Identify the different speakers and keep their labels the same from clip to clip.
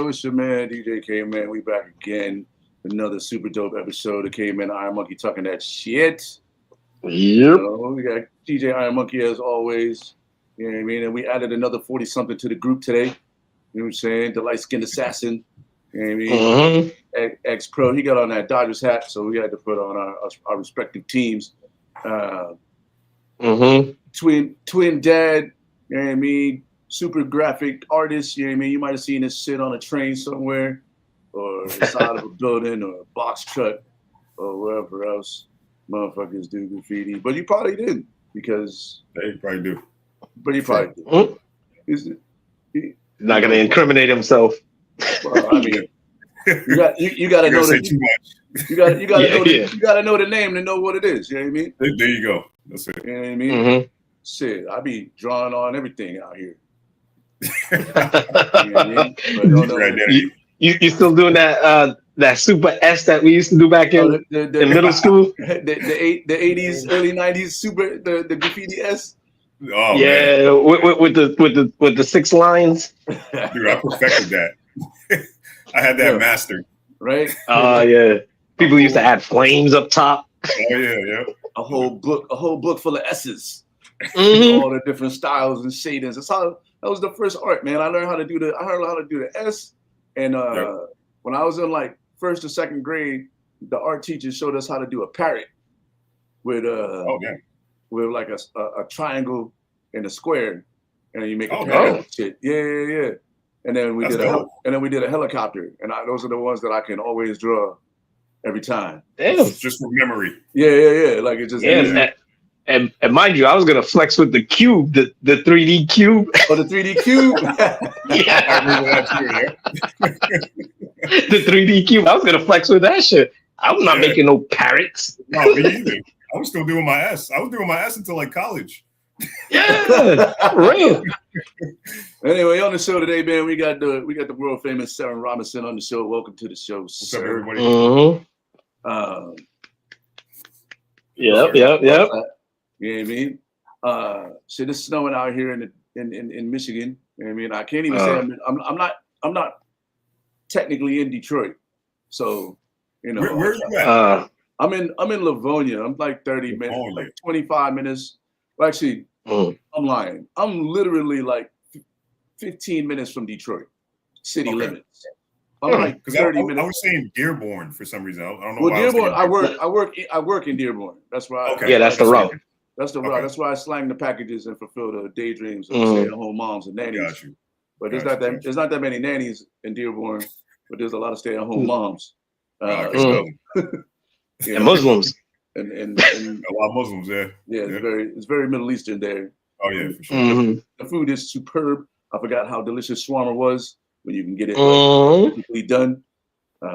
Speaker 1: yo, it's your man, DJ Caveman. We back again. Another super dope episode of Caveman IronMonkey talking that shit.
Speaker 2: Yep.
Speaker 1: We got DJ IronMonkey as always. You know what I mean? And we added another 40-something to the group today. You know what I'm saying? The light-skinned assassin. You know what I mean?
Speaker 2: Mm-hmm.
Speaker 1: Ex-pro. He got on that Dodgers hat, so we had to put on our respective teams. Twin dad, you know what I mean? Super graphic artist, you know what I mean? You might have seen this shit on a train somewhere or the side of a building or a box truck or wherever else motherfuckers do graffiti. But you probably didn't because...
Speaker 3: They probably do.
Speaker 1: But he probably did. He's
Speaker 2: not going to incriminate himself.
Speaker 1: Well, I mean, you got to know
Speaker 3: say too much.
Speaker 1: You got to know the name to know what it is. You know what I mean?
Speaker 3: There you go. That's it.
Speaker 1: You know what I mean?
Speaker 2: Mm-hmm.
Speaker 1: Shit, I be drawing on everything out here. You know what I mean?
Speaker 2: You still doing that super S that we used to do back in middle school?
Speaker 1: The 80s, early 90s super the graffiti S.
Speaker 3: Oh
Speaker 2: yeah, man. with the 6 lines.
Speaker 3: Dude, I perfected that. I had that mastered.
Speaker 1: Right?
Speaker 2: Yeah. People used to add flames up top.
Speaker 3: Oh yeah.
Speaker 1: A whole book full of S's.
Speaker 2: Mm-hmm.
Speaker 1: All the different styles and shadings. That was the first art, man. I learned how to do the S. And when I was in like 1st or 2nd grade, the art teacher showed us how to do a parrot with with like a triangle and a square, and then you make a parrot and shit. Yeah. And then we did a helicopter, and those are the ones that I can always draw every time.
Speaker 2: Damn.
Speaker 3: Just from memory.
Speaker 1: Yeah. Like it just
Speaker 2: and mind you, I was gonna flex with the cube, the 3D cube.
Speaker 1: Oh, the 3D cube.
Speaker 2: Yeah.
Speaker 3: I remember that too, yeah.
Speaker 2: The 3D cube. I was gonna flex with that shit. I'm not making no parrots.
Speaker 3: No, me either. I was still doing my S. I was doing my S until like college.
Speaker 2: Yeah, real.
Speaker 1: Anyway, on the show today, man, we got the world famous Seren Robinson on the show. Welcome to the show,
Speaker 3: What's
Speaker 1: sir.
Speaker 3: up, everybody?
Speaker 2: Mm-hmm. Yep.
Speaker 1: You know what I mean? Shit, it's snowing out here in Michigan. You know what I mean? I can't even say I'm not technically in Detroit. So, you know,
Speaker 3: Where are you at?
Speaker 1: I'm in Livonia. I'm like 30 minutes, like 25 minutes. Well, actually, I'm lying. I'm literally like 15 minutes from Detroit city limits. I'm like 30 minutes.
Speaker 3: I was saying Dearborn for some reason. I don't know.
Speaker 1: Well, Dearborn, I work in Dearborn. That's why.
Speaker 2: Yeah, that's the route.
Speaker 1: That's the route. That's why I slang the packages and fulfill the daydreams of stay-at-home moms and nannies.
Speaker 3: Got you.
Speaker 1: But there's not that many nannies in Dearborn, but there's a lot of stay-at-home moms.
Speaker 2: And Muslims.
Speaker 1: And
Speaker 3: a lot of Muslims, yeah.
Speaker 1: Yeah, it's very Middle Eastern there.
Speaker 3: Oh yeah, for sure.
Speaker 2: Mm-hmm.
Speaker 1: The food is superb. I forgot how delicious shawarma was when you can get it perfectly done.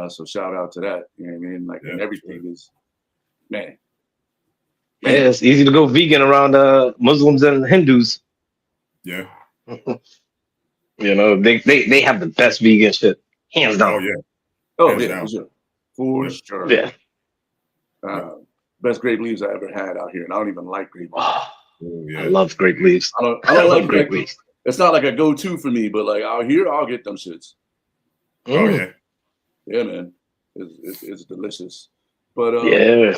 Speaker 1: So shout out to that. You know what I mean? Like everything is, man.
Speaker 2: Yeah, it's easy to go vegan around Muslims and Hindus.
Speaker 3: Yeah.
Speaker 2: You know, they have the best vegan shit, hands down.
Speaker 3: Oh yeah.
Speaker 1: Oh yeah, for sure.
Speaker 2: Yeah.
Speaker 1: Best grape leaves I ever had out here, and I don't even like grape leaves.
Speaker 3: Oh, yeah.
Speaker 2: I love grape leaves.
Speaker 1: I don't like grape leaves. It's not like a go-to for me, but like out here, I'll get them shits.
Speaker 3: Oh yeah,
Speaker 1: man, it's delicious. But yo,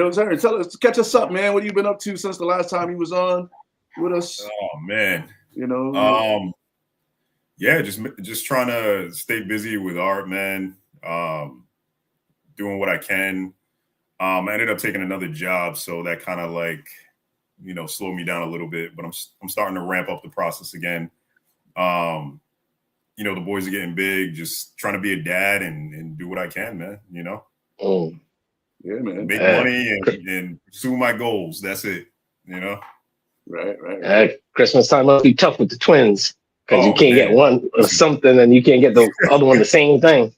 Speaker 1: Seren, catch us up, man. What have you been up to since the last time you was on with us?
Speaker 3: Oh man,
Speaker 1: you know.
Speaker 3: Yeah, just trying to stay busy with art, man. Doing what I can. I ended up taking another job, so that kind of like, you know, slowed me down a little bit. But I'm starting to ramp up the process again. You know, the boys are getting big. Just trying to be a dad and do what I can, man. You know.
Speaker 2: Oh,
Speaker 1: yeah, man.
Speaker 3: Make money and pursue my goals. That's it. You know.
Speaker 1: Right.
Speaker 2: Christmas time must be tough with the twins because you can't get one or something, and you can't get the other one the same thing.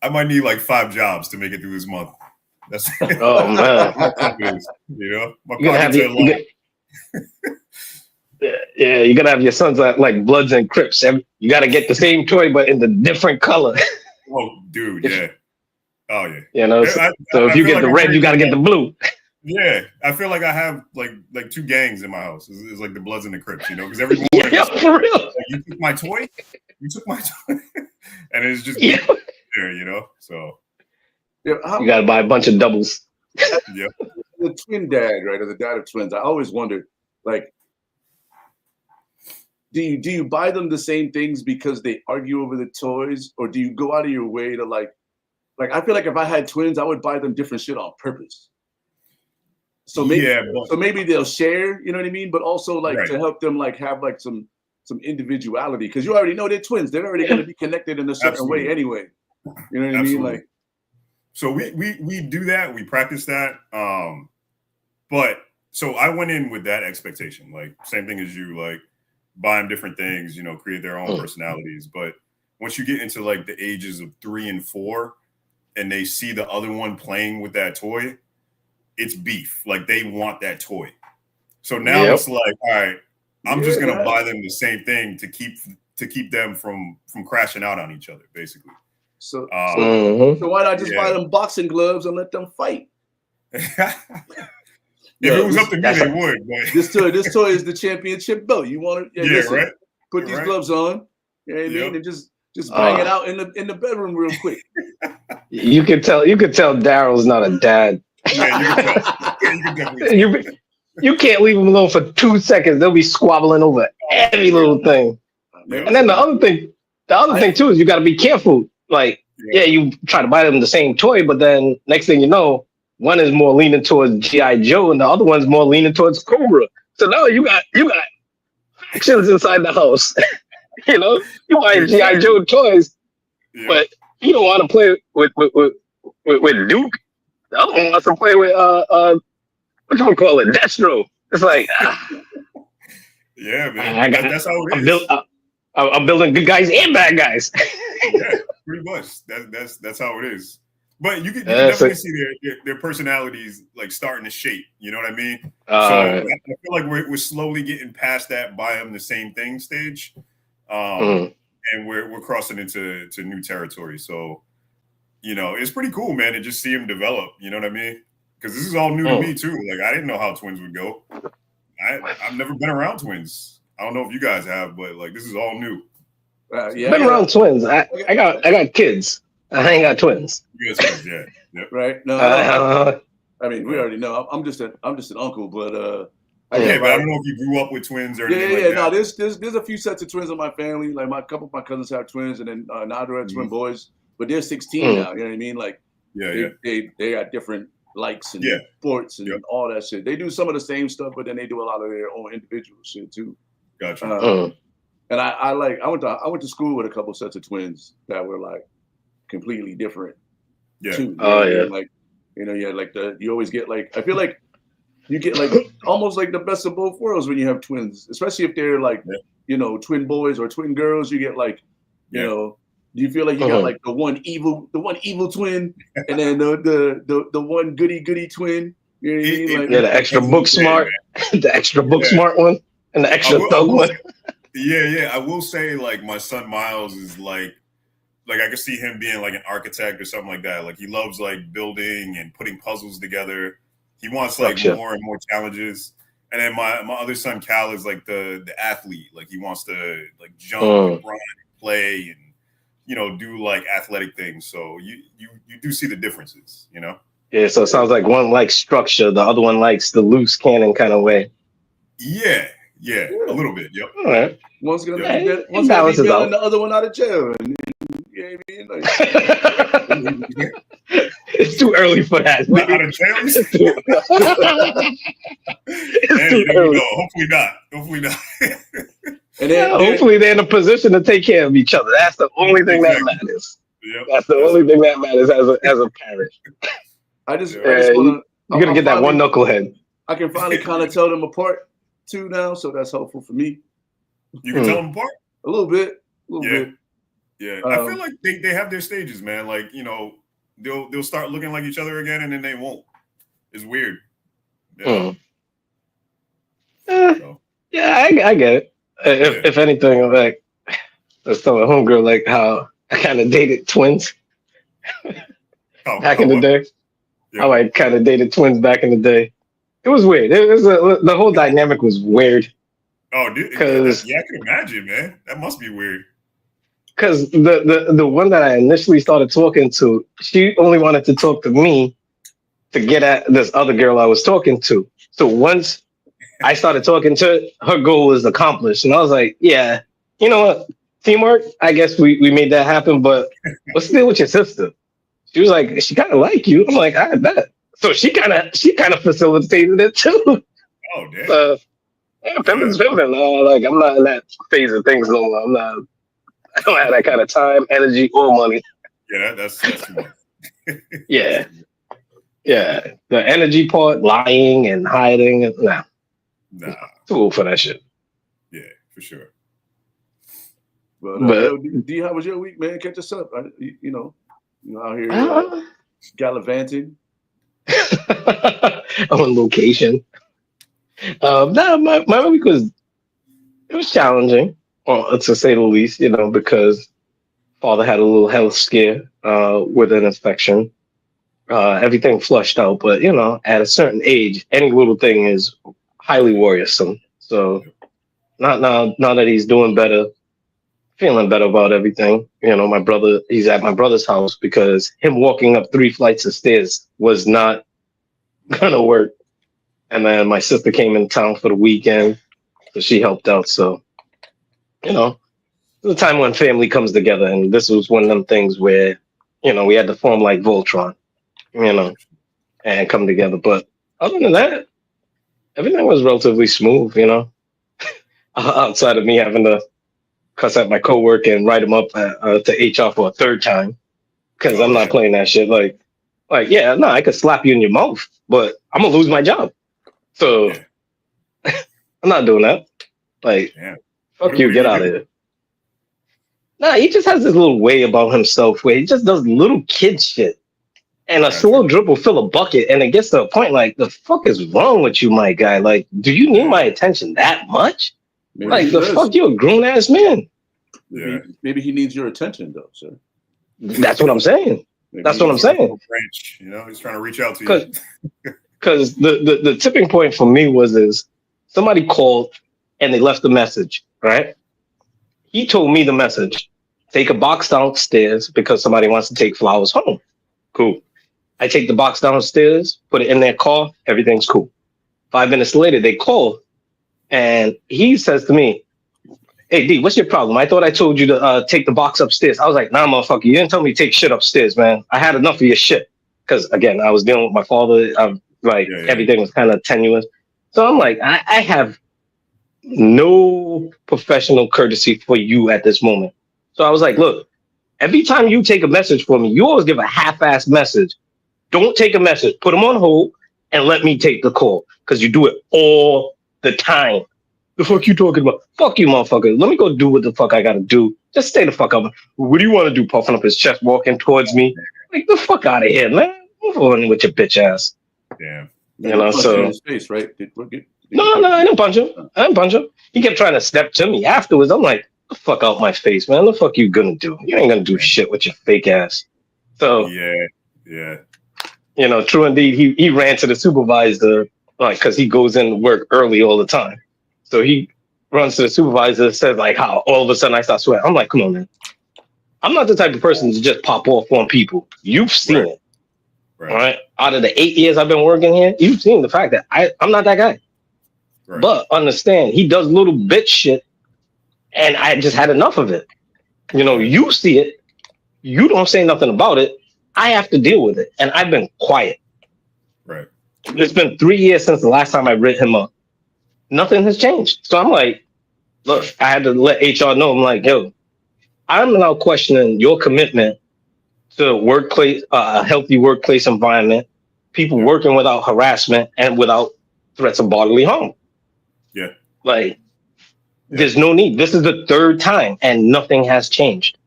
Speaker 3: I might need like 5 jobs to make it through this month. That's
Speaker 2: oh man.
Speaker 3: You know, my
Speaker 2: pockets are long. Yeah, you gotta have your sons like Bloods and Crips. You gotta get the same toy but in the different color.
Speaker 3: Oh, dude, yeah. Oh yeah.
Speaker 2: You know, so if you get the red, you gotta get the blue.
Speaker 3: Yeah, I feel like I have like 2 gangs in my house. It's like the Bloods and the Crips, you know, because every morning
Speaker 2: for real.
Speaker 3: Like, you took my toy. You took my toy, and it's just there, you know. So
Speaker 2: you got to buy a bunch of doubles.
Speaker 3: Yeah.
Speaker 1: The twin dad, right? Or the dad of twins. I always wondered, like, do you buy them the same things because they argue over the toys, or do you go out of your way to like I feel like if I had twins, I would buy them different shit on purpose. So maybe they'll share, you know what I mean? But also like to help them like have like some individuality, because you already know they're twins. They're already going to be connected in a certain way anyway. You know what I mean? Like,
Speaker 3: so we do that. We practice that. But so I went in with that expectation, like same thing as you, like buy them different things, you know, create their own personalities. But once you get into like the ages of 3 and 4, and they see the other one playing with that toy, it's beef. Like they want that toy. So now it's like, all right, I'm just gonna buy them the same thing to keep them from crashing out on each other, basically.
Speaker 1: So why not just buy them boxing gloves and let them fight?
Speaker 3: If it was up to me, they would. But
Speaker 1: this toy is the championship belt. You want it?
Speaker 3: Right.
Speaker 1: Put these gloves on. You know what I mean? And just bang it out in the bedroom real quick.
Speaker 2: You can tell Daryl's not a dad.
Speaker 3: Yeah, you can definitely.
Speaker 2: You can't leave them alone for 2 seconds. They'll be squabbling over every little thing. And then the other thing too is you got to be careful. Like, you try to buy them the same toy, but then next thing you know, one is more leaning towards G.I. Joe and the other one's more leaning towards Cobra. So now you got factions inside the house. You know, you buy G.I. Joe toys, but you don't want to play with Duke. The other one wants to play with what do you call it, Destro. It's like
Speaker 3: yeah, man. That's how it is.
Speaker 2: I'm building good guys and bad guys.
Speaker 3: Yeah, pretty much. That's how it is. But you can definitely see their personalities like starting to shape. You know what I mean? I feel like we're slowly getting past that buy them the same thing stage, and we're crossing into new territory. So, you know, it's pretty cool, man, to just see them develop. You know what I mean? Because this is all new to me too. Like I didn't know how twins would go. I've never been around twins. I don't know if you guys have, but like this is all new.
Speaker 2: Been around twins. I got kids. I ain't got twins.
Speaker 3: You got twins, yeah. Yep.
Speaker 1: Right? No, I mean we already know. I'm just an uncle, but
Speaker 3: but I don't know if you grew up with twins or anything like that.
Speaker 1: No, there's a few sets of twins in my family. Like a couple of my cousins have twins, and then Nadra had twin boys, but they're 16 now. You know what I mean? Like they got different likes and sports and all that shit. They do some of the same stuff, but then they do a lot of their own individual shit too.
Speaker 3: Gotcha.
Speaker 1: And I went to school with a couple sets of twins that were like completely different.
Speaker 3: Yeah.
Speaker 1: Too. Like you always get like I feel like you get like almost like the best of both worlds when you have twins, especially if they're like twin boys or twin girls. You get like you know. Do you feel like you got like the one evil twin, and then the one goody twin? You know what I mean? Like,
Speaker 2: the extra book smart, the extra book smart one, and the extra thug one.
Speaker 3: Yeah. I will say, like my son Miles is like I could see him being like an architect or something like that. Like he loves like building and putting puzzles together. He wants like more and more challenges. And then my other son Cal is like the athlete. Like he wants to like jump and run and play and do like athletic things. So you do see the differences, you know?
Speaker 2: Yeah, so it sounds like one likes structure, the other one likes the loose cannon kind of way.
Speaker 3: Yeah, a little bit. Yep.
Speaker 2: All right.
Speaker 1: One's gonna be bailing the other one out of jail. And, you know what I mean? Like,
Speaker 2: it's too early for that.
Speaker 3: Out of jail?
Speaker 2: It's too early.
Speaker 3: Hopefully not.
Speaker 1: And then,
Speaker 2: hopefully they're in a position to take care of each other. That's the only thing that matters.
Speaker 3: Yep.
Speaker 2: That's the only thing that matters as a parent.
Speaker 1: I just want to.
Speaker 2: You're gonna get that one knucklehead.
Speaker 1: I can finally kind of tell them apart too now, so that's helpful for me.
Speaker 3: You can tell them apart
Speaker 1: a little bit.
Speaker 3: Yeah, I feel like they have their stages, man. Like they'll start looking like each other again, and then they won't. It's weird.
Speaker 2: Yeah, I get it. If anything, I'm like, I was telling homegirl like how I kind of dated twins back in the day. How I kind of dated twins back in the day. It was weird. The whole dynamic was weird.
Speaker 3: Oh, dude, yeah, I can imagine, man. That must be weird.
Speaker 2: because the one that I initially started talking to, she only wanted to talk to me to get at this other girl I was talking to. So once I started talking to her, her goal was accomplished, and I was like, yeah, you know what, teamwork. I guess we made that happen, but what's the deal with your sister? She was like, she kind of like you. I'm like, I bet. So she kind of facilitated it too.
Speaker 3: Oh damn.
Speaker 2: So yeah, pimping's pimping. Like I'm not in that phase of things no more. I'm not. I don't have that kind of time, energy, or money.
Speaker 3: Yeah, that's too much.
Speaker 2: Yeah, yeah. The energy part, lying and hiding, nah,
Speaker 3: Nah.
Speaker 2: too old for that shit.
Speaker 3: Yeah, for sure.
Speaker 1: But
Speaker 2: But
Speaker 1: yo, D, how was your week, man? Catch us up. You out here gallivanting.
Speaker 2: on location. No, my week was challenging, to say the least. Because father had a little health scare with an infection. Everything flushed out, but at a certain age, any little thing is highly worrisome. So, not now that he's doing better, feeling better about everything. My brother, he's at my brother's house because him walking up 3 flights of stairs was not gonna work. And then my sister came in town for the weekend, so she helped out. So, the time when family comes together, and this was one of them things where, we had to form like Voltron, and come together. But other than that, everything was relatively smooth, outside of me having to cuss at my coworker and write him up to HR for a third time because I'm not playing that shit. Like, yeah, no, I could slap you in your mouth, but I'm gonna lose my job. So I'm not doing that. Like, fuck you, get out of here. Nah, he just has this little way about himself where he just does little kid shit. And a slow drip will fill a bucket, and it gets to a point like, the fuck is wrong with you, my guy? Like, do you need my attention that much? Maybe the fuck, you're a grown ass man.
Speaker 1: Maybe he needs your attention, though, sir.
Speaker 2: That's what I'm saying. That's what I'm saying.
Speaker 3: Branch, he's trying to reach out to you.
Speaker 2: Because the tipping point for me is somebody called and they left a message, right? He told me the message: take a box downstairs because somebody wants to take flowers home. Cool. I take the box downstairs, put it in their car, everything's cool. 5 minutes later, they call, and he says to me, hey, D, what's your problem? I thought I told you to take the box upstairs. I was like, nah, motherfucker, you didn't tell me to take shit upstairs, man. I had enough of your shit. Because, again, I was dealing with my father. Everything was kind of tenuous. So I'm like, I have no professional courtesy for you at this moment. So I was like, look, every time you take a message for me, you always give a half-assed message. Don't take a message. Put them on hold and let me take the call because you do it all the time. The fuck you talking about? Fuck you, motherfucker. Let me go do what the fuck I gotta do. Just stay the fuck up. What do you want to do? Puffing up his chest, walking towards me. Like, the fuck out of here, man. Move on with your bitch ass.
Speaker 3: Damn.
Speaker 2: So.
Speaker 1: In his face, right?
Speaker 2: No, I didn't punch him. He kept trying to step to me afterwards. I'm like, the fuck out my face, man. The fuck you gonna do? You ain't gonna do shit with your fake ass. So.
Speaker 3: Yeah.
Speaker 2: True indeed. He ran to the supervisor, because he goes in work early all the time. So he runs to the supervisor, says how all of a sudden I start sweating. I'm like, come on, man. I'm not the type of person to just pop off on people. You've seen it. Right. All right. Out of the 8 years I've been working here, you've seen the fact that I'm not that guy. Right. But understand, he does little bitch shit, and I just had enough of it. You see it. You don't say nothing about it. I have to deal with it, and I've been quiet.
Speaker 3: Right.
Speaker 2: It's been 3 years since the last time I writ him up. Nothing has changed. So I'm like, look, I had to let HR know. I'm like, yo, I'm now questioning your commitment to workplace, a healthy workplace environment, people working without harassment and without threats of bodily harm.
Speaker 3: Yeah.
Speaker 2: There's no need. This is the 3rd time and nothing has changed.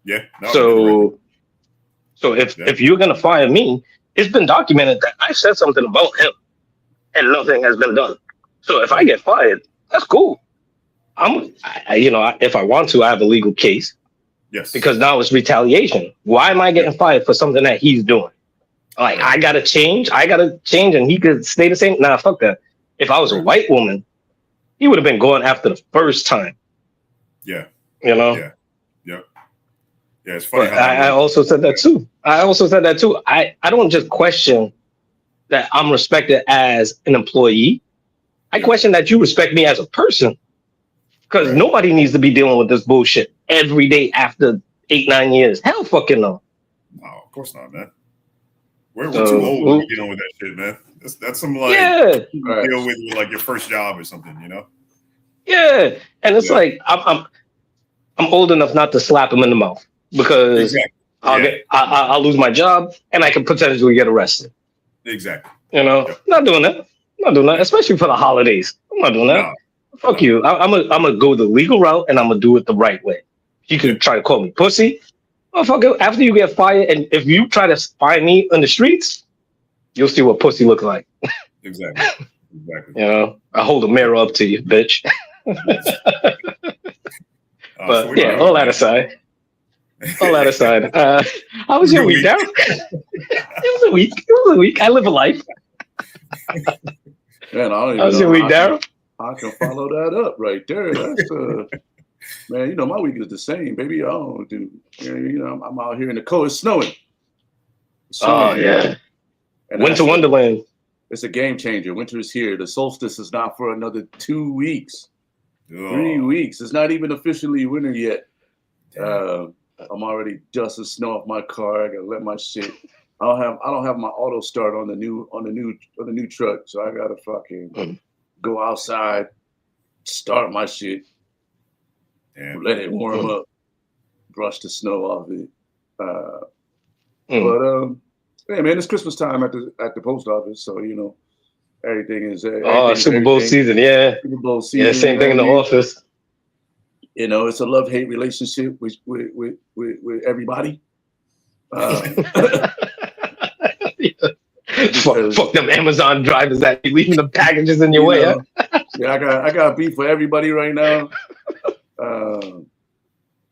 Speaker 3: Yeah.
Speaker 2: No, so if you're going to fire me, it's been documented that I said something about him and nothing has been done. So if I get fired, that's cool. If I want to, I have a legal case.
Speaker 3: Yes.
Speaker 2: Because now it's retaliation. Why am I getting fired for something that he's doing? I gotta change, and he could stay the same. Nah, fuck that. If I was a white woman, he would have been going after the first time.
Speaker 3: Yeah.
Speaker 2: Yeah.
Speaker 3: Yeah, it's funny.
Speaker 2: But I also said that too. I don't just question that I'm respected as an employee. I question that you respect me as a person. Because nobody needs to be dealing with this bullshit every day after 8-9 years. Hell fucking no.
Speaker 3: No, of course not, man. We're too old to be dealing with that shit, man. That's some like you deal with like your first job or something, you know?
Speaker 2: Yeah. And it's like I'm old enough not to slap him in the mouth because I'll lose my job and I can potentially get arrested.
Speaker 3: Exactly.
Speaker 2: You know, not doing that. Especially for the holidays. I'm not doing that.
Speaker 3: No.
Speaker 2: Fuck you. I'm gonna go the legal route and I'm gonna do it the right way. You can try to call me pussy. Motherfucker, after you get fired, and if you try to find me on the streets, you'll see what pussy looks like.
Speaker 3: Exactly.
Speaker 2: You know, I hold a mirror up to you, bitch. But yeah, all that aside. How was your week, Daryl? It was a week. I live a life.
Speaker 1: Man, I don't even
Speaker 2: How was your week, Daryl?
Speaker 1: I can follow that up right there. That's man, you know, my week is the same, baby. I don't do, you know, I'm out here in the cold. It's snowing.
Speaker 2: Yeah. And Winter Wonderland.
Speaker 1: It's a game changer. Winter is here. The solstice is not for another 2 weeks. 3 weeks. It's not even officially winter yet. I'm already dusting snow off my car. I gotta let my shit. I don't have my auto start on the new truck, so I gotta fucking go outside, start my shit, let it warm up, brush the snow off it. But hey man, it's Christmas time at the post office, so you know everything is
Speaker 2: Super Bowl season, yeah.
Speaker 1: Super Bowl season,
Speaker 2: yeah, same thing in the office.
Speaker 1: You know, it's a love-hate relationship with everybody.
Speaker 2: Fuck them Amazon drivers that be leaving the packages in your way.
Speaker 1: Huh? Yeah, I got beef for everybody right now.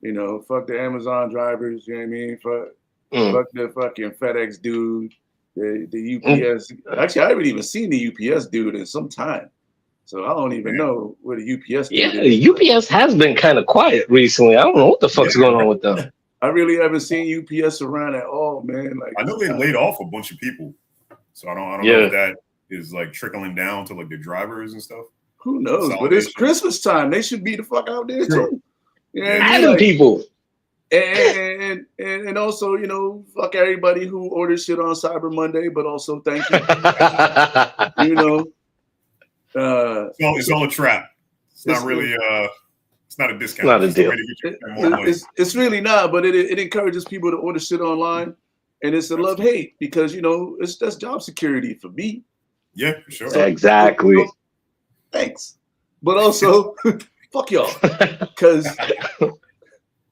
Speaker 1: You know, fuck the Amazon drivers. You know what I mean? Fuck the fucking FedEx dude, the UPS. Actually, I haven't even seen the UPS dude in some time, so I don't even know where the UPS dude is.
Speaker 2: The UPS has been kind of quiet recently. I don't know what the fuck's going on with them.
Speaker 1: I really haven't seen UPS around at all, man. Like,
Speaker 3: I know they laid off a bunch of people, so I don't know if that is like trickling down to like the drivers and stuff.
Speaker 1: Who knows? But it's Christmas time. They should be the fuck out there too. You know what I mean?
Speaker 2: Like, people.
Speaker 1: And also, you know, fuck everybody who orders shit on Cyber Monday, but also thank you. You know,
Speaker 3: it's all a trap. It's not really it's not a discount.
Speaker 2: Not a deal.
Speaker 1: It's really not, but it encourages people to order shit online, and it's a love-hate because you know that's job security for me.
Speaker 3: Yeah, for sure.
Speaker 2: So, exactly.
Speaker 1: Thanks, but also fuck y'all because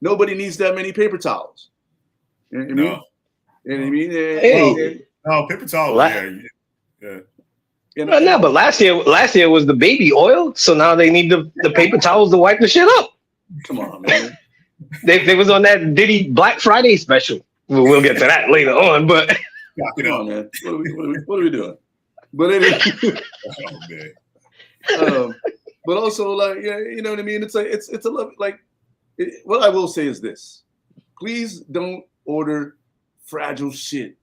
Speaker 1: nobody needs that many paper towels. You know what I mean? You know what I mean?
Speaker 3: No, paper towels. Yeah.
Speaker 1: You know,
Speaker 2: no, but last year was the baby oil, so now they need the paper towels to wipe the shit up.
Speaker 1: Come on, man.
Speaker 2: They was on that Diddy Black Friday special. We'll get to that later on, but
Speaker 1: come on, man. What are we doing? But anyway, but also like you know what I mean. It's like it's a love. Like what I will say is this: please don't order fragile shit,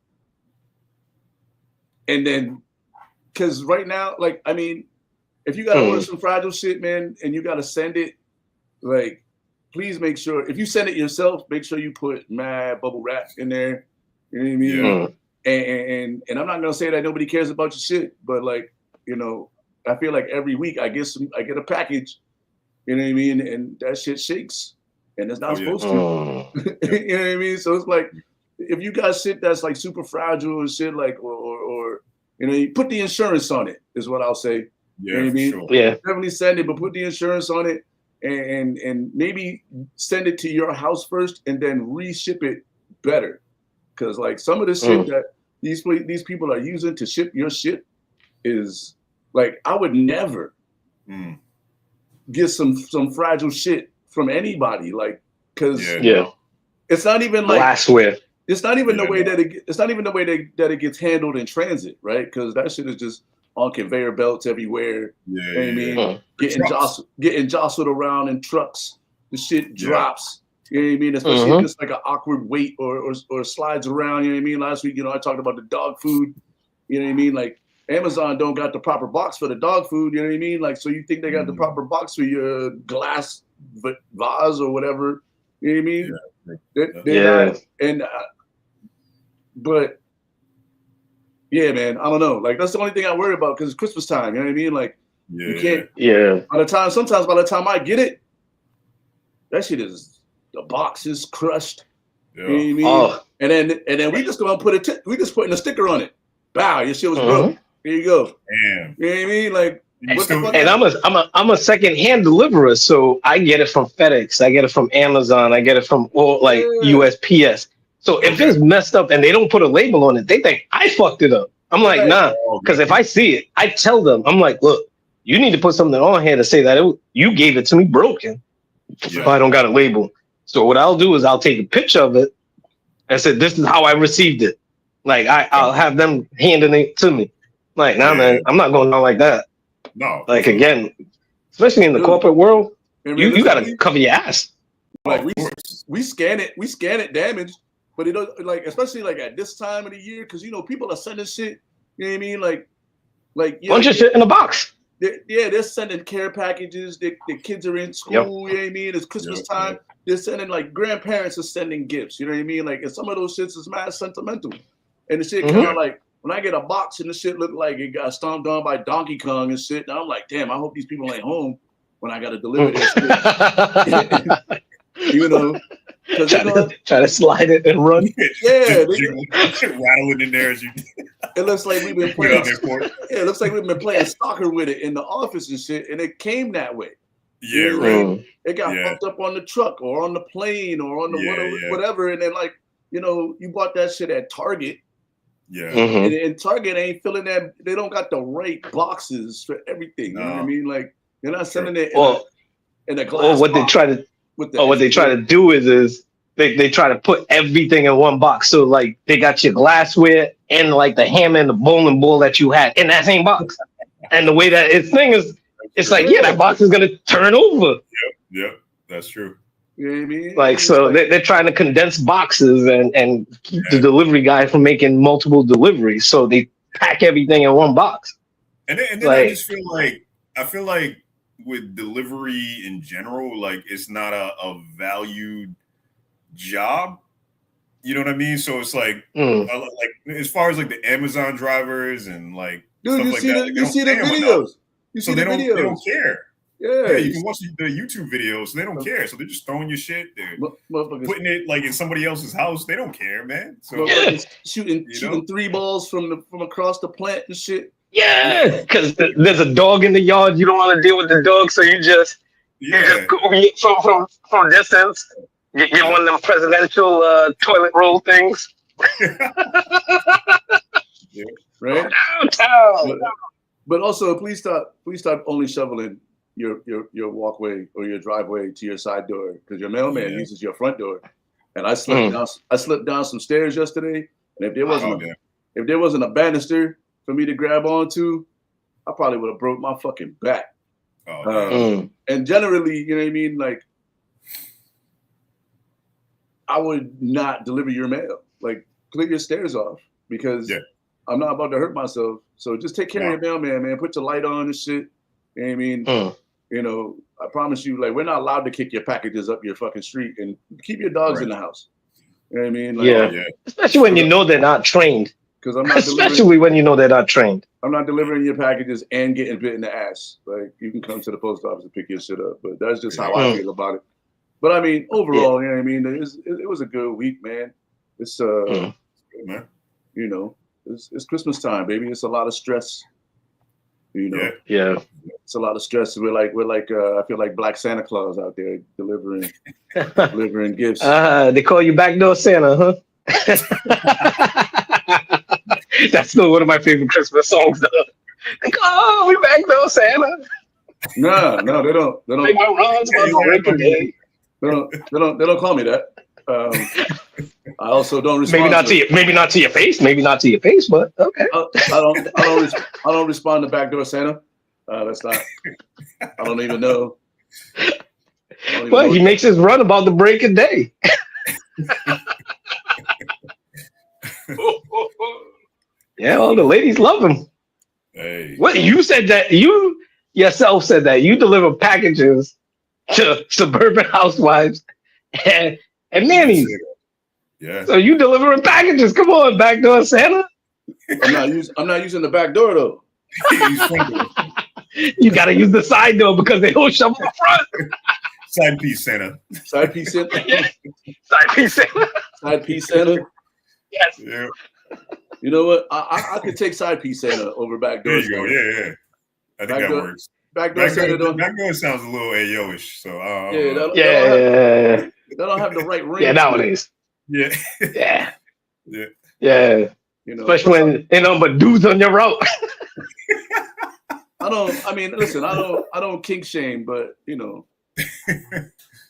Speaker 1: and then. Because right now, like, I mean, if you got to order some fragile shit, man, and you got to send it, like, please make sure, if you send it yourself, make sure you put mad bubble wrap in there. You know what I mean? Yeah. And I'm not going to say that nobody cares about your shit, but, like, you know, I feel like every week I get a package, you know what I mean? And that shit shakes, and it's not supposed to. You know what I mean? So it's like, if you got shit that's, like, super fragile and shit, like, or you know, you put the insurance on it, is what I'll say.
Speaker 3: Yeah,
Speaker 1: you know what I mean?
Speaker 3: Sure.
Speaker 2: Yeah.
Speaker 1: Definitely send it, but put the insurance on it and maybe send it to your house first and then reship it better. Because like some of the shit that these people are using to ship your shit is like, I would never get some fragile shit from anybody. Like, because it's not even like
Speaker 2: glassware.
Speaker 1: It's not even the way that it gets handled in transit, right? Because that shit is just on conveyor belts everywhere.
Speaker 3: Yeah,
Speaker 1: you know what I mean? Getting jostled around in trucks. The shit drops. You know what I mean? Especially if it's like an awkward wait or slides around. You know what I mean? Last week, I talked about the dog food. You know what I mean? Like Amazon don't got the proper box for the dog food. You know what I mean? Like, so you think they got the proper box for your glass vase or whatever? You know what I mean? They're not, and but yeah, man, I don't know. Like that's the only thing I worry about because it's Christmas time. You know what I mean? Like you can't.
Speaker 2: Yeah.
Speaker 1: Sometimes by the time I get it, that shit is the box is crushed. Yeah. You know what I mean? Oh. And then we just gonna we just putting a sticker on it. Bow, your shit was broke. Here you go.
Speaker 3: Damn.
Speaker 1: You know what I mean? Like.
Speaker 2: And I'm a second-hand deliverer, so I get it from FedEx, I get it from Amazon, I get it from USPS. So if it's messed up and they don't put a label on it, they think I fucked it up. I'm like, nah, because if I see it, I tell them, I'm like, look, you need to put something on here to say that you gave it to me broken. If I don't got a label. So what I'll do is I'll take a picture of it and say, this is how I received it. Like I'll have them handing it to me. Like, nah, man, I'm not going on like that.
Speaker 3: No.
Speaker 2: Like again, especially in the corporate world, you gotta cover your ass.
Speaker 1: Like we scan it damaged, but it don't like especially like at this time of the year because people are sending shit. You know what I mean? Like
Speaker 2: bunch of shit in a box.
Speaker 1: They're sending care packages. The kids are in school. You know what I mean? It's Christmas time. They're sending like grandparents are sending gifts. You know what I mean? Like and some of those shits is mad sentimental, and the shit come out like. When I get a box and the shit look like it got stomped on by Donkey Kong and shit, and I'm like, damn, I hope these people ain't home when I got to deliver this shit.
Speaker 2: Try to slide it and run.
Speaker 1: Yeah.
Speaker 3: Rattling in there as you.
Speaker 1: It looks like we've been playing. It looks like we've been playing soccer with it in the office and shit, and it came that way.
Speaker 3: Yeah, right.
Speaker 1: It got fucked up on the truck or on the plane or on the whatever, and then you bought that shit at Target.
Speaker 3: Yeah,
Speaker 1: and Target ain't filling that. They don't got the right boxes for everything. You know what I mean? Like they're not sending it in a glass.
Speaker 2: Or what they try to do is they try to put everything in one box. So like they got your glassware and like the hammer and the bowling ball that you had in that same box. And the way that thing is, it's like that box is gonna turn over.
Speaker 3: Yep, that's true.
Speaker 1: You know what I mean?
Speaker 2: Like, so they're trying to condense boxes and keep the delivery guy from making multiple deliveries. So they pack everything in one box.
Speaker 3: And then I just feel like with delivery in general, like it's not a valued job. You know what I mean? So it's like as far as like the Amazon drivers and like
Speaker 1: dude,
Speaker 3: stuff
Speaker 1: you see the videos.
Speaker 3: They don't care.
Speaker 1: Yeah,
Speaker 3: you can watch the YouTube videos. They don't care, so they're just throwing your shit. They're putting it like in somebody else's house. They don't care, man. So
Speaker 1: shooting 3 balls from across the plant and shit.
Speaker 2: Yeah, because there's a dog in the yard. You don't want to deal with the dog, so you just go from distance. Get one of them presidential toilet roll things.
Speaker 1: Right.
Speaker 2: Downtown.
Speaker 1: But also, please stop only shoveling your walkway or your driveway to your side door because your mailman uses your front door. And I slipped down some stairs yesterday, and if there wasn't a banister for me to grab onto, I probably would have broke my fucking back. And generally, you know what I mean, like I would not deliver your mail. Like clear your stairs off because I'm not about to hurt myself. So just take care of your mailman, man. Put your light on and shit. You know what I mean? I promise you, like, we're not allowed to kick your packages up your fucking street and keep your dogs in the house. You know what I mean? Like,
Speaker 2: especially when you know they're not trained.
Speaker 1: Because I'm not
Speaker 2: especially when you know they're not trained.
Speaker 1: I'm not delivering your packages and getting bit in the ass. Like, you can come to the post office and pick your shit up. But that's just how I feel about it. But I mean, overall, you know what I mean? It was a good week, man. It's
Speaker 3: man.
Speaker 1: It's Christmas time, baby. It's a lot of stress.
Speaker 2: It's
Speaker 1: a lot of stress. We're like I feel like Black Santa Claus out there delivering gifts.
Speaker 2: They call you backdoor Santa, huh? That's still one of my favorite Christmas songs, though. Like, oh, we backdoor Santa.
Speaker 1: No, they don't. They don't call me that. I also don't respond.
Speaker 2: Maybe not to your face. Maybe not to your face, but okay.
Speaker 1: I don't respond to backdoor Santa. That's not. I don't even know.
Speaker 2: Well, he makes his run about the break of day. Yeah, all the ladies love him.
Speaker 3: Hey.
Speaker 2: What you said that you yourself said that you deliver packages to suburban housewives and nannies.
Speaker 3: Yeah.
Speaker 2: So you delivering packages? Come on, backdoor Santa.
Speaker 1: I'm not using the back door though.
Speaker 2: You gotta use the side door because they don't shovel the front.
Speaker 3: Side piece Santa.
Speaker 1: Side piece Santa.
Speaker 2: Yeah. Side piece Santa.
Speaker 1: Side piece Santa.
Speaker 2: Yes.
Speaker 3: Yeah.
Speaker 1: You know what? I could take side piece Santa over back door.
Speaker 3: There you go. Yeah. I think that works.
Speaker 1: Back door Santa.
Speaker 3: Back door sounds a little Ayo-ish. So
Speaker 1: they don't have the right ring.
Speaker 2: Yeah, nowadays.
Speaker 3: Yeah.
Speaker 2: Yeah.
Speaker 3: Yeah.
Speaker 2: Yeah.
Speaker 1: You know,
Speaker 2: especially when but dudes on your route.
Speaker 1: Listen, I don't kink shame, but you know,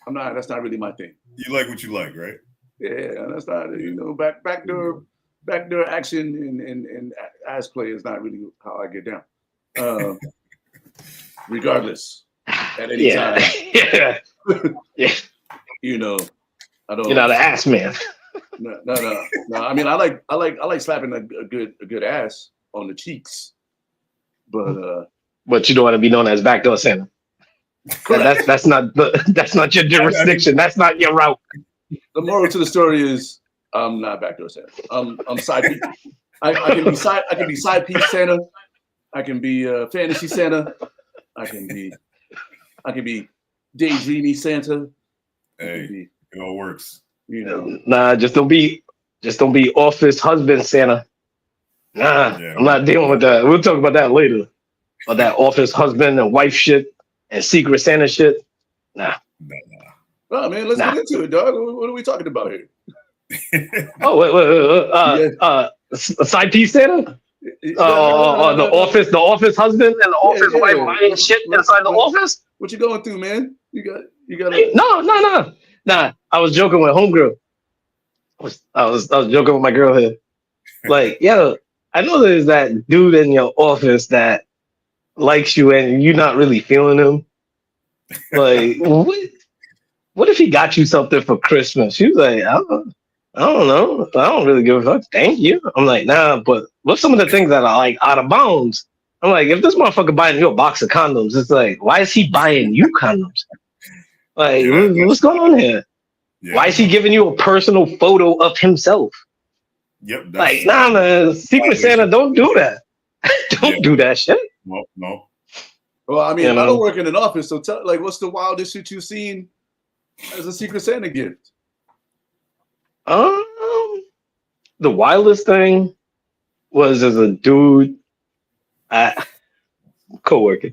Speaker 1: that's not really my thing.
Speaker 3: You like what you like, right?
Speaker 1: Yeah, that's not, you know, backdoor action and ass play is not really how I get down. Regardless, at any time.
Speaker 2: Yeah.
Speaker 1: You know, I don't.
Speaker 2: You're not an ass man.
Speaker 1: No. I mean, I like slapping a good ass on the cheeks,
Speaker 2: but you don't want to be known as backdoor Santa. That's not your jurisdiction. That's not your route.
Speaker 1: The moral to the story is I'm not backdoor Santa. I'm side piece. I can be side piece Santa. I can be fantasy Santa. I can be daydreamy Santa.
Speaker 3: Hey, it all works.
Speaker 1: You know.
Speaker 2: Nah, just don't be office husband Santa. Nah, yeah. I'm not dealing with that. We'll talk about that later. About that office husband and wife shit and secret Santa shit. Nah.
Speaker 1: Oh man, let's get into it, dog. What are we talking about here?
Speaker 2: Wait. Side piece Santa? The office husband and the office wife buying shit inside the office?
Speaker 1: What you going through, man? You got
Speaker 2: No. Nah, I was joking with homegirl. I was joking with my girl here. Like, yo, I know there's that dude in your office that likes you and you're not really feeling him. Like, what if he got you something for Christmas? She was like, I don't know. I don't really give a fuck. Thank you. I'm like, nah, but what's some of the things that are like out of bounds? I'm like, if this motherfucker buying you a box of condoms, it's like, why is he buying you condoms? Like, what's going on here? Yeah. Why is he giving you a personal photo of himself?
Speaker 3: Yep.
Speaker 2: Like, nah, man, Secret Santa, don't do that. Don't do that shit.
Speaker 3: No.
Speaker 1: Well, I mean, I don't work in an office, so what's the wildest shit you've seen as a Secret Santa gift?
Speaker 2: The wildest thing was as a dude, co-worker.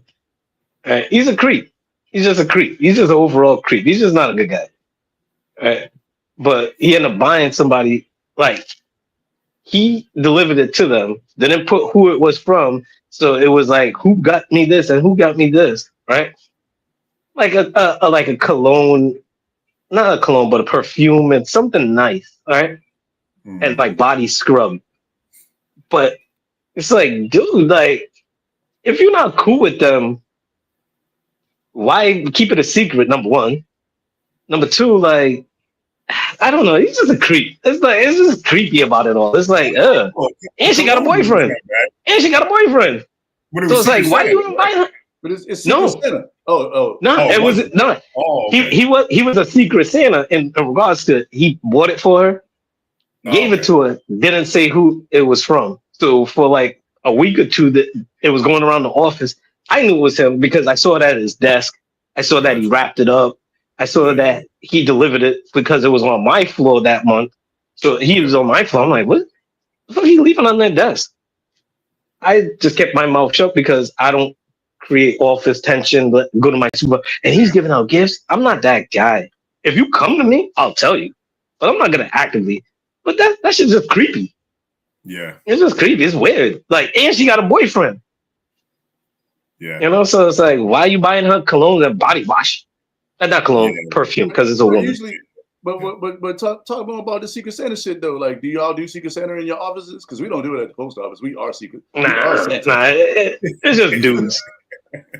Speaker 2: He's a creep. He's just a creep. He's just an overall creep. He's just not a good guy. Right? But he ended up buying somebody, like, he delivered it to them, didn't put who it was from. So it was like, who got me this and who got me this, right? Like a cologne, not a cologne, but a perfume and something nice, all right? Mm-hmm. And like body scrub. But it's like, dude, like, if you're not cool with them, why keep it a secret, number one? Number two, like, I don't know. He's just a creep. It's just creepy about it all. It's like, and she got a boyfriend. So it's like, why do you invite her?
Speaker 1: But it's Secret Santa.
Speaker 2: It was no. He was a Secret Santa in regards to he bought it for her, gave it to her, didn't say who it was from. So for like a week or two that it was going around the office, I knew it was him because I saw that at his desk. I saw that he wrapped it up. I saw that he delivered it because it was on my floor that month. So he was on my floor. I'm like, what the fuck are you leaving on that desk? I just kept my mouth shut because I don't create office tension, but go to my super. And he's giving out gifts. I'm not that guy. If you come to me, I'll tell you. But I'm not going to actively. But that shit's just creepy.
Speaker 3: Yeah.
Speaker 2: It's just creepy. It's weird. Like, and she got a boyfriend.
Speaker 3: Yeah.
Speaker 2: You know, so it's like, why are you buying her cologne and body wash? Not cologne, perfume, because it's a woman.
Speaker 1: Usually, but talk more about the Secret Santa shit though. Like, do y'all do Secret Santa in your offices? Because we don't do it at the post office. We are secret.
Speaker 2: Nah, it's just dudes.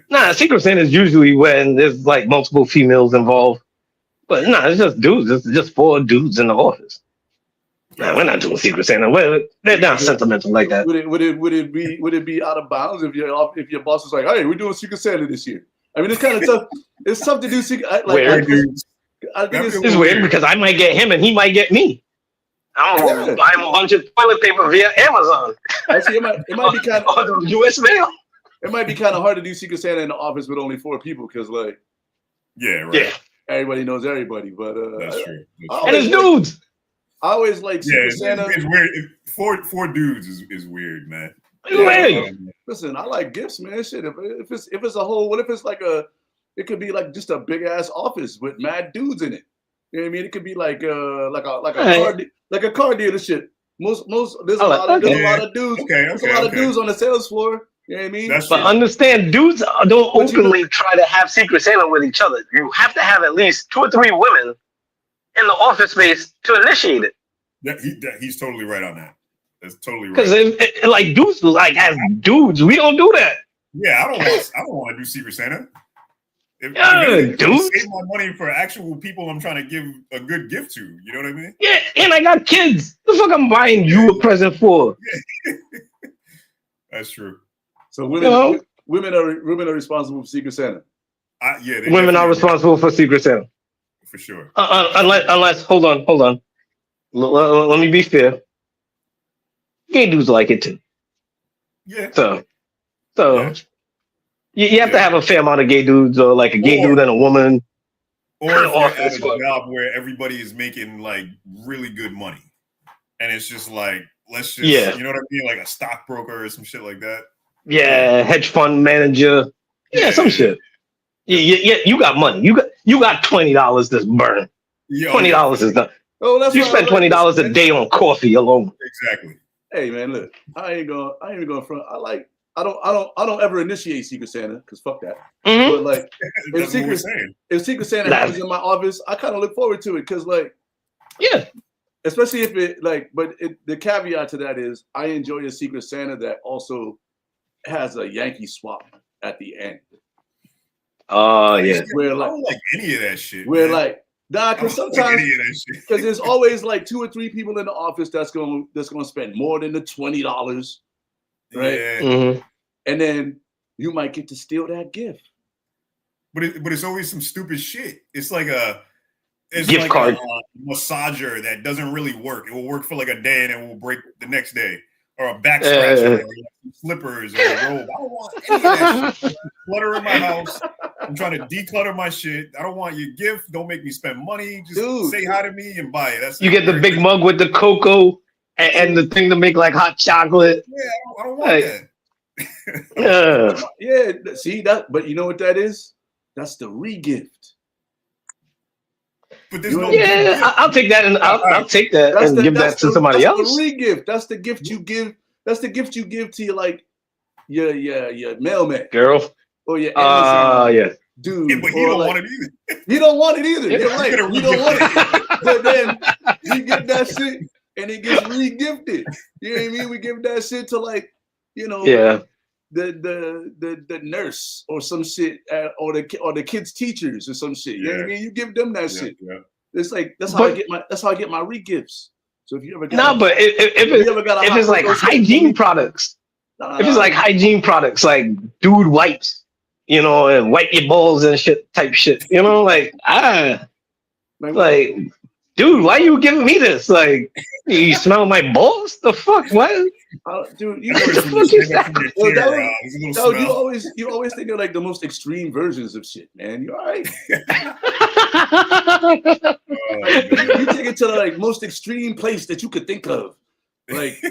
Speaker 2: Nah, Secret Santa is usually when there's like multiple females involved. But nah, it's just dudes. It's just 4 dudes in the office. Nah, we're not doing Secret Santa. They're not sentimental like that.
Speaker 1: Would it be out of bounds if your boss was like, "Hey, we're doing Secret Santa this year"? I mean, it's kind of tough. It's tough to do secret.
Speaker 2: I think it's weird because I might get him and he might get me. I'm gonna buy him a bunch of toilet paper via Amazon.
Speaker 1: Actually, it might be kind of
Speaker 2: U.S. mail.
Speaker 1: It might be kind of hard to do Secret Santa in the office with only 4 people because, like, everybody knows everybody. But
Speaker 3: that's true.
Speaker 2: And it's dudes.
Speaker 1: I always like Secret Santa.
Speaker 3: It's weird. Four dudes is weird, man.
Speaker 1: Listen, I like gifts, man. Shit, if it's a whole, what if it's like it could be like just a big ass office with mad dudes in it. You know what I mean? It could be like a car dealership. There's a lot of dudes. There's a lot of dudes on the sales floor. You know what I mean?
Speaker 2: But understand, dudes don't openly try to have Secret Santa with each other. You have to have at least 2 or 3 women in the office space to initiate it.
Speaker 3: He's totally right on that. That's totally right.
Speaker 2: Because like dudes, like as dudes, we don't do that.
Speaker 3: Yeah, I don't want to do Secret Santa. If
Speaker 2: dude,
Speaker 3: save my money for actual people I'm trying to give a good gift to. You know what I mean?
Speaker 2: Yeah, and I got kids. The fuck I'm buying you a present for?
Speaker 3: That's true.
Speaker 1: So women are responsible for Secret Santa.
Speaker 2: Women are responsible for Secret Santa
Speaker 3: for sure.
Speaker 2: Unless hold on. Let me be fair. Gay dudes like it too.
Speaker 3: Yeah.
Speaker 2: So you have to have a fair amount of gay dudes, or like a gay dude and a woman.
Speaker 3: Or if you're at a job where everybody is making like really good money, and it's just like let's just you know what I mean, like a stockbroker or some shit like that. Yeah,
Speaker 2: hedge fund manager. Yeah, some shit. Yeah, you got money. You got $20 to burn. $20 is done.
Speaker 1: Oh, that's
Speaker 2: you spend $20 a day on coffee alone.
Speaker 3: Exactly.
Speaker 1: Hey man, look, I ain't even going front. I don't ever initiate Secret Santa because fuck that.
Speaker 2: Mm-hmm.
Speaker 1: But like, if Secret Santa happens in my office, I kind of look forward to it because like, especially if it like. But the caveat to that is, I enjoy a Secret Santa that also has a Yankee swap at the end.
Speaker 3: Oh yeah, where like I don't like any of that shit.
Speaker 1: Where like. Nah, because sometimes because there's always like 2 or 3 people in the office that's gonna spend more than the $20, right?
Speaker 3: Yeah.
Speaker 2: Mm-hmm.
Speaker 1: And then you might get to steal that gift.
Speaker 3: But it's always some stupid shit. It's like
Speaker 2: gift
Speaker 3: like
Speaker 2: card,
Speaker 3: a massager that doesn't really work. It will work for like a day and it will break the next day. Or a back scratcher, or slippers, or a robe. I don't want any of that shit. Clutter in my house. I'm trying to declutter my shit. I don't want your gift. Don't make me spend money. Just say hi to me and buy it. That's
Speaker 2: you get the big mug with the cocoa and the thing to make like hot chocolate.
Speaker 3: Yeah, I don't want that.
Speaker 1: Yeah. See that? But you know what that is? That's the re-gift.
Speaker 3: But there's no.
Speaker 2: Yeah, I'll take that and I'll take that and give that to somebody else.
Speaker 1: That's the re-gift. That's the gift you give. That's the gift you give to your mailman,
Speaker 2: girl,
Speaker 1: or your dude.
Speaker 3: Yeah, but he don't want it either.
Speaker 1: He don't want it either. You're right. He don't want it. But then you get that shit and it gets re-gifted. You know what I mean? We give that shit to like, the nurse or some shit, or the kids' teachers or some shit. You know what I mean? You give them that shit. Yeah. It's like that's how I get my re-gifts. So if you ever got
Speaker 2: but if it's like hygiene products, if it's like hygiene products, like dude wipes, and wipe your balls and shit type shit, like dude, why you giving me this? Like, you smell my balls? The fuck? What?
Speaker 1: Dude, you always think of like the most extreme versions of shit, man. You all right? You take it to the like most extreme place that you could think of. Like,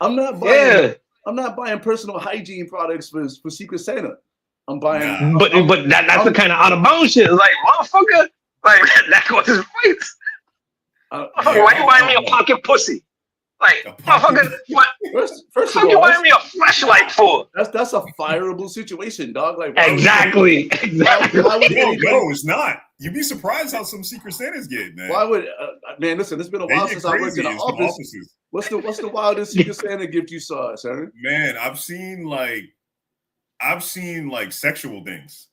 Speaker 1: I'm not buying personal hygiene products for Secret Santa. I'm buying,
Speaker 2: but that's the kind of out of bounds shit. Like, motherfucker. Like that was his face. Why you buying me a pocket pussy? Like, motherfucker, what?
Speaker 1: First of all,
Speaker 2: you buying me a flashlight for?
Speaker 1: That's a fireable situation, dog. Like
Speaker 2: exactly.
Speaker 3: No, it's not. You'd be surprised how some Secret Santas get, man.
Speaker 1: Why would man? Listen, it's been a while since I worked in the office. What's the wildest Secret Santa gift you saw, Seren?
Speaker 3: Man, I've seen like I've seen like sexual things.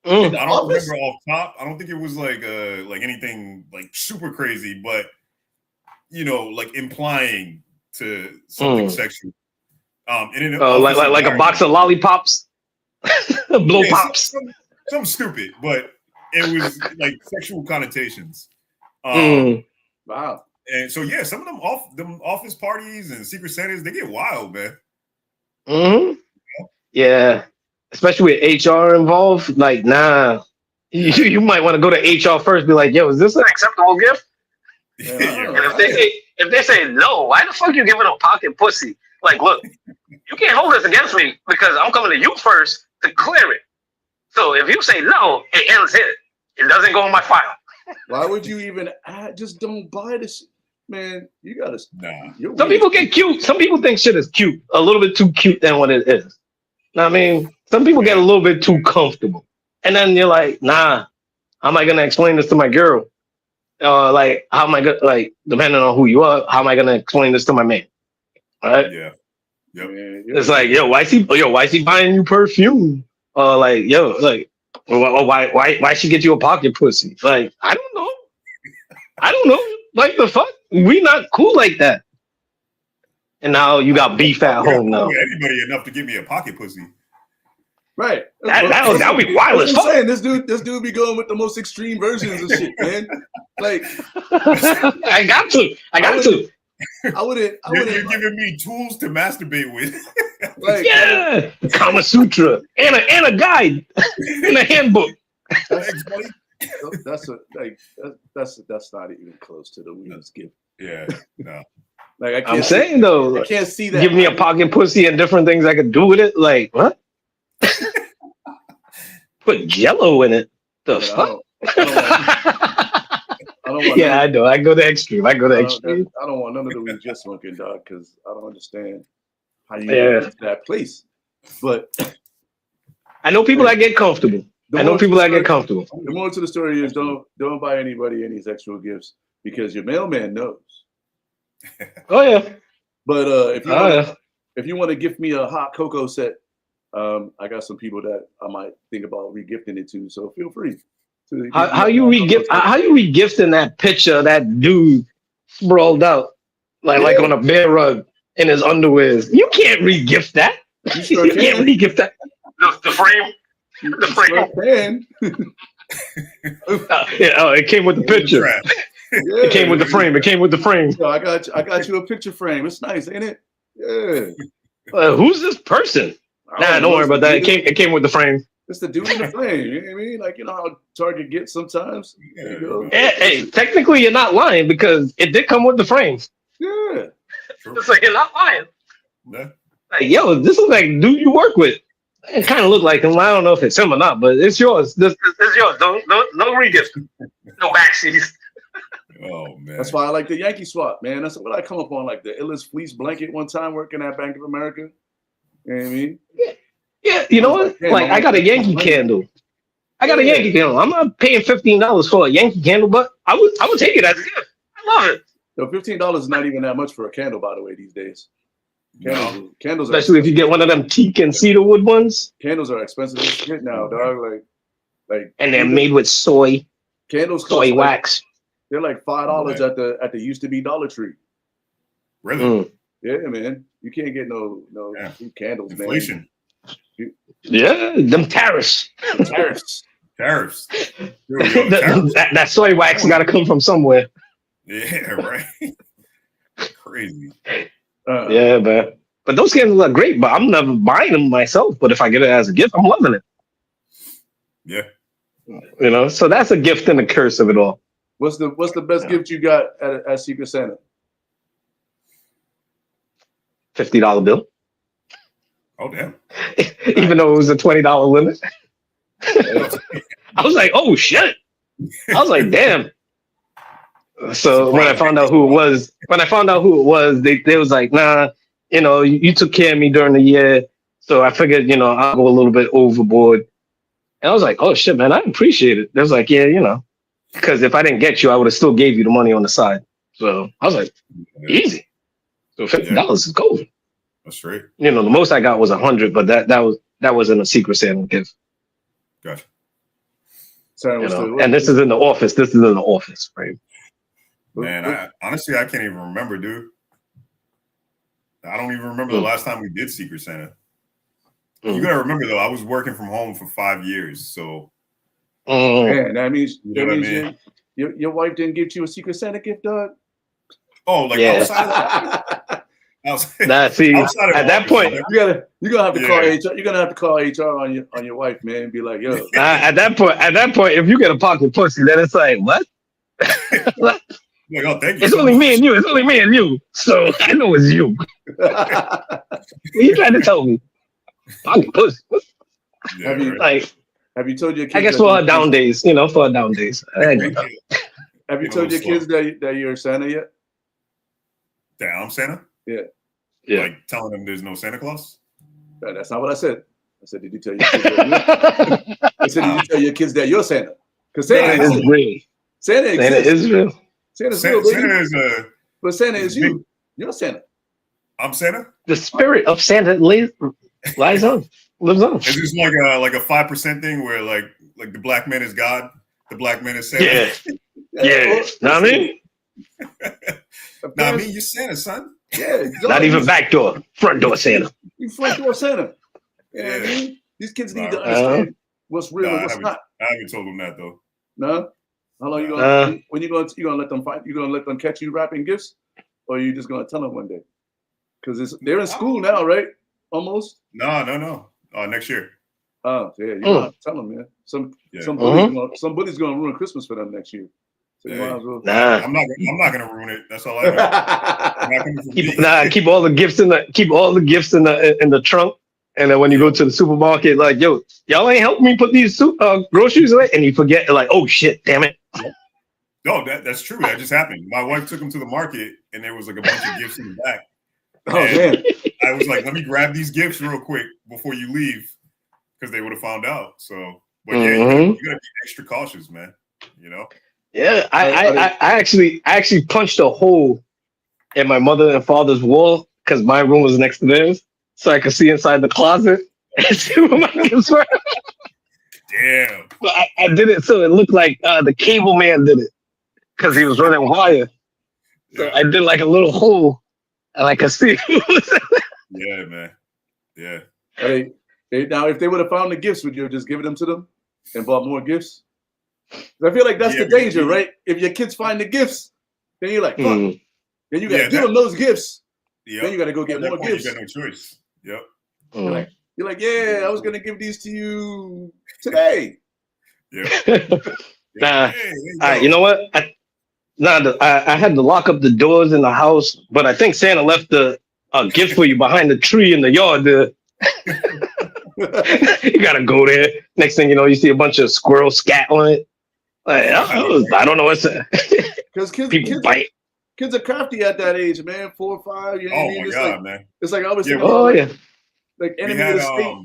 Speaker 1: In the
Speaker 3: I don't
Speaker 1: office?
Speaker 3: remember off top. I don't think it was like anything like super crazy, but you know, like implying to something sexual. In an office
Speaker 2: like a box of lollipops, blow pops.
Speaker 3: Something stupid, but it was like sexual connotations.
Speaker 1: Wow.
Speaker 3: And so yeah, some of them office parties and secret Santas, they get wild, man.
Speaker 2: Yeah, especially with HR involved. Like, nah, you might want to go to HR first. Be like, yo, is this an acceptable gift?
Speaker 3: Yeah,
Speaker 2: And if they say no, why the fuck you giving a pocket pussy? Like, look, you can't hold this against me because I'm coming to you first to clear it. So if you say no, it ends here. It doesn't go in my file.
Speaker 1: Why would you even just don't buy this? Man, you gotta.
Speaker 3: Nah.
Speaker 2: Some people get cute. Some people think shit is cute, a little bit too cute than what it is. I mean, some people get a little bit too comfortable, and then you're like, nah, how am I gonna explain this to my girl? Like, how am I gonna, like, depending on who you are, how am I gonna explain this to my man? All right?
Speaker 3: Yeah. Yep.
Speaker 2: It's like, yo, why is he buying you perfume? Like, yo, like, why she get you a pocket pussy? Like, I don't know. Like, the fuck, we not cool like that. And now you got beef at home now.
Speaker 3: Anybody enough to give me a pocket pussy?
Speaker 1: Right.
Speaker 2: That would be wild as fuck.
Speaker 1: I'm saying this dude be going with the most extreme versions of shit, man. Like,
Speaker 2: I got to.
Speaker 1: I wouldn't.
Speaker 3: You're giving me tools to masturbate with.
Speaker 1: Like,
Speaker 2: yeah, Kama Sutra and a guide and a handbook.
Speaker 1: That's not even close to the women's gift.
Speaker 3: Yeah, no.
Speaker 1: Like,
Speaker 2: I'm saying though,
Speaker 1: I can't see that.
Speaker 2: Give me a pocket pussy and different things I could do with it. Like what? Put Jello in it. The fuck?
Speaker 1: I don't want
Speaker 2: yeah, I know. I go the extreme. I don't
Speaker 1: want none of the weed just smoking, dog, because I don't understand how you get to that place. But
Speaker 2: I know people that get comfortable. The moral
Speaker 1: to the story is don't buy anybody any sexual gifts because your mailman knows.
Speaker 2: Oh yeah.
Speaker 1: But if you want to gift me a hot cocoa set, I got some people that I might think about regifting it to. So feel free.
Speaker 2: How you regifting that picture of that dude sprawled out like on a bear rug in his underwears? You can't regift that. You can't regift that. The frame. The frame. It came with the picture. It came with the frame. It came with the frame.
Speaker 1: Yo, I got you a picture frame. It's nice, ain't it? Yeah.
Speaker 2: Who's this person? Nah, don't worry about that. It came with the frame.
Speaker 1: It's the dude in the frame. You know what I mean? Like, you know how Target gets sometimes? There you go.
Speaker 2: Hey, technically you're not lying because it did come with the frame.
Speaker 1: Yeah.
Speaker 2: It's like you're not lying.
Speaker 3: Yeah.
Speaker 2: Like, yo, this is like dude you work with. It kind of look like him. I don't know if it's him or not, but it's yours. This is yours. No regift. No backseas.
Speaker 3: Oh man.
Speaker 1: That's why I like the Yankee swap, man. That's what I come up on, like the illest fleece blanket one time working at Bank of America. You know what I mean?
Speaker 2: Yeah, you know what? Like, I got a Yankee candle. I'm not paying $15 for a Yankee candle, but I would take it as a gift. I love it.
Speaker 1: So $15 is not even that much for a candle, by the way, these days. Candles
Speaker 2: especially if you get one of them teak and cedar wood ones.
Speaker 1: Candles are expensive as shit now, dog. Like,
Speaker 2: and they're made with soy wax.
Speaker 1: They're like $5 at the used to be Dollar Tree.
Speaker 3: Really?
Speaker 1: Yeah, man. You can't get no candles,
Speaker 3: inflation.
Speaker 1: Man.
Speaker 2: Yeah, them tariffs.
Speaker 1: Tariffs.
Speaker 2: That soy wax got to come from somewhere.
Speaker 3: Yeah, right. Crazy.
Speaker 2: Yeah, man. But those candles are great, but I'm never buying them myself. But if I get it as a gift, I'm loving it.
Speaker 3: Yeah.
Speaker 2: You know, so that's a gift and a curse of it all.
Speaker 1: What's the best gift you got at Secret Santa?
Speaker 2: $50 bill.
Speaker 3: Oh damn!
Speaker 2: Even though it was a $20 limit, I was like, "Oh shit!" I was like, "Damn." So when I found out who it was, they was like, "Nah, you know, you took care of me during the year, so I figured, you know, I'll go a little bit overboard." And I was like, "Oh shit, man, I appreciate it." They was like, "Yeah, you know, because if I didn't get you, I would have still gave you the money on the side." So I was like, "Easy." So $50 is gold.
Speaker 3: That's right.
Speaker 2: You know, the most I got was 100, but that was that wasn't a Secret Santa gift.
Speaker 3: Gotcha.
Speaker 1: Sorry,
Speaker 2: You know? And this is in the office. This is in the office, right?
Speaker 3: Man, I can't even remember, dude. I don't even remember the last time we did Secret Santa. You gotta remember though, I was working from home for 5 years, so
Speaker 1: man, that means
Speaker 3: mean?
Speaker 1: your wife didn't give you a Secret Santa gift, dog.
Speaker 3: Oh, like outside.
Speaker 2: Nah, see, at that point,
Speaker 1: you're gonna have to call HR. You're gonna have to call HR on your wife, man, and be like, yo.
Speaker 2: At that point, if you get a pocket pussy, then it's like, what?
Speaker 3: Like, oh, thank you.
Speaker 2: It's only me and you. It's only me and you. So I know it's you. What you trying to tell me? Pocket pussy.
Speaker 3: Yeah,
Speaker 1: have you told your kids?
Speaker 2: I guess for our down days, for our down days.
Speaker 1: Have you told your kids that you're Santa yet?
Speaker 3: That I'm Santa?
Speaker 1: Yeah.
Speaker 3: Like telling them there's no Santa Claus?
Speaker 1: That's not what I said. I said, did you tell your kids I said, did you tell your kids that you're Santa? Because Santa is real. Santa is real. Santa's real, baby. Santa is but Santa is you. You're Santa.
Speaker 3: I'm Santa?
Speaker 2: The spirit of Santa lives on.
Speaker 3: Is this like a 5% thing where like the black man is God, the black man is Santa?
Speaker 2: Yeah. Know what I mean?
Speaker 3: Nah, I mean, you're Santa, son.
Speaker 1: Yeah.
Speaker 2: Not even back door, front door Santa.
Speaker 1: You front door Santa. Yeah. I mean? These kids need to understand what's real and what's not.
Speaker 3: I haven't told them that though.
Speaker 1: No? How long you gonna you gonna let them fight? You gonna let them catch you wrapping gifts? Or are you just gonna tell them one day? Because they're in school now, right? Almost?
Speaker 3: No. Next year.
Speaker 1: Oh, yeah. You gotta tell them, man. Some bully's gonna ruin Christmas for them next year. So you might as well.
Speaker 2: Nah.
Speaker 3: I'm not gonna ruin it. That's all I know.
Speaker 2: Keep all the gifts in the trunk. And then when you go to the supermarket, like, yo, y'all ain't helping me put these groceries away, and you forget, like, oh shit, damn it.
Speaker 3: No, that's true. That just happened. My wife took them to the market, and there was like a bunch of gifts in the back.
Speaker 1: Oh man!
Speaker 3: I was like, let me grab these gifts real quick before you leave, because they would have found out. So, but yeah, you gotta be extra cautious, man.
Speaker 2: Yeah, I actually punched a hole in my mother and father's wall because my room was next to theirs, so I could see inside the closet and see where my gifts were.
Speaker 3: Damn.
Speaker 2: But I did it so it looked like the Caveman did it because he was running wire. So I did like a little hole, and I could see.
Speaker 3: Yeah, man. Yeah.
Speaker 1: Hey, now if they would have found the gifts, would you have just given them to them and bought more gifts? I feel like that's the danger, right? If your kids find the gifts, then you're like, fuck. Then you got to give them those gifts. Then you got to go get more gifts.
Speaker 3: You got no choice. Yep.
Speaker 1: You're like, yeah, I was going to give these to you today.
Speaker 2: Nah. You know what? I had to lock up the doors in the house, but I think Santa left a gift for you behind the tree in the yard. You got to go there. Next thing you know, you see a bunch of squirrels scat on it. Like, I don't know what's
Speaker 1: because
Speaker 2: people bite.
Speaker 1: Kids are crafty at that age, man. 4 or 5. You know what I mean?
Speaker 3: My God, man!
Speaker 1: It's like I was like enemy of the state.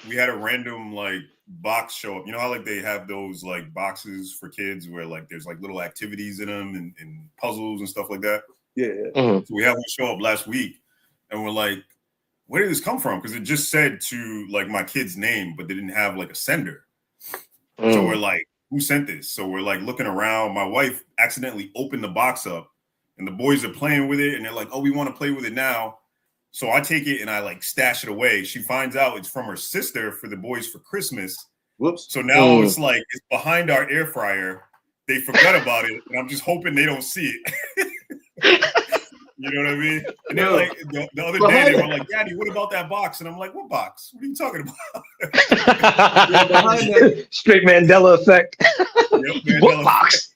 Speaker 3: We had a random like box show up. You know how like they have those like boxes for kids where like there's like little activities in them and puzzles and stuff like that.
Speaker 1: Yeah.
Speaker 3: So we had one show up last week, and we're like, where did this come from? Because it just said to like my kid's name, but they didn't have like a sender. So we're like, who sent this? So we're like looking around. My wife accidentally opened the box up, and the boys are playing with it, and they're like, oh, we want to play with it now. So I take it and I like stash it away. She finds out it's from her sister for the boys for Christmas.
Speaker 1: Whoops.
Speaker 3: So now it's like it's behind our air fryer. They forgot about it, and I'm just hoping they don't see it. You know what I mean? And they're like, the other day they were like, Daddy, what about that box? And I'm like, what box? What are you talking
Speaker 2: about? Straight Mandela effect. What box?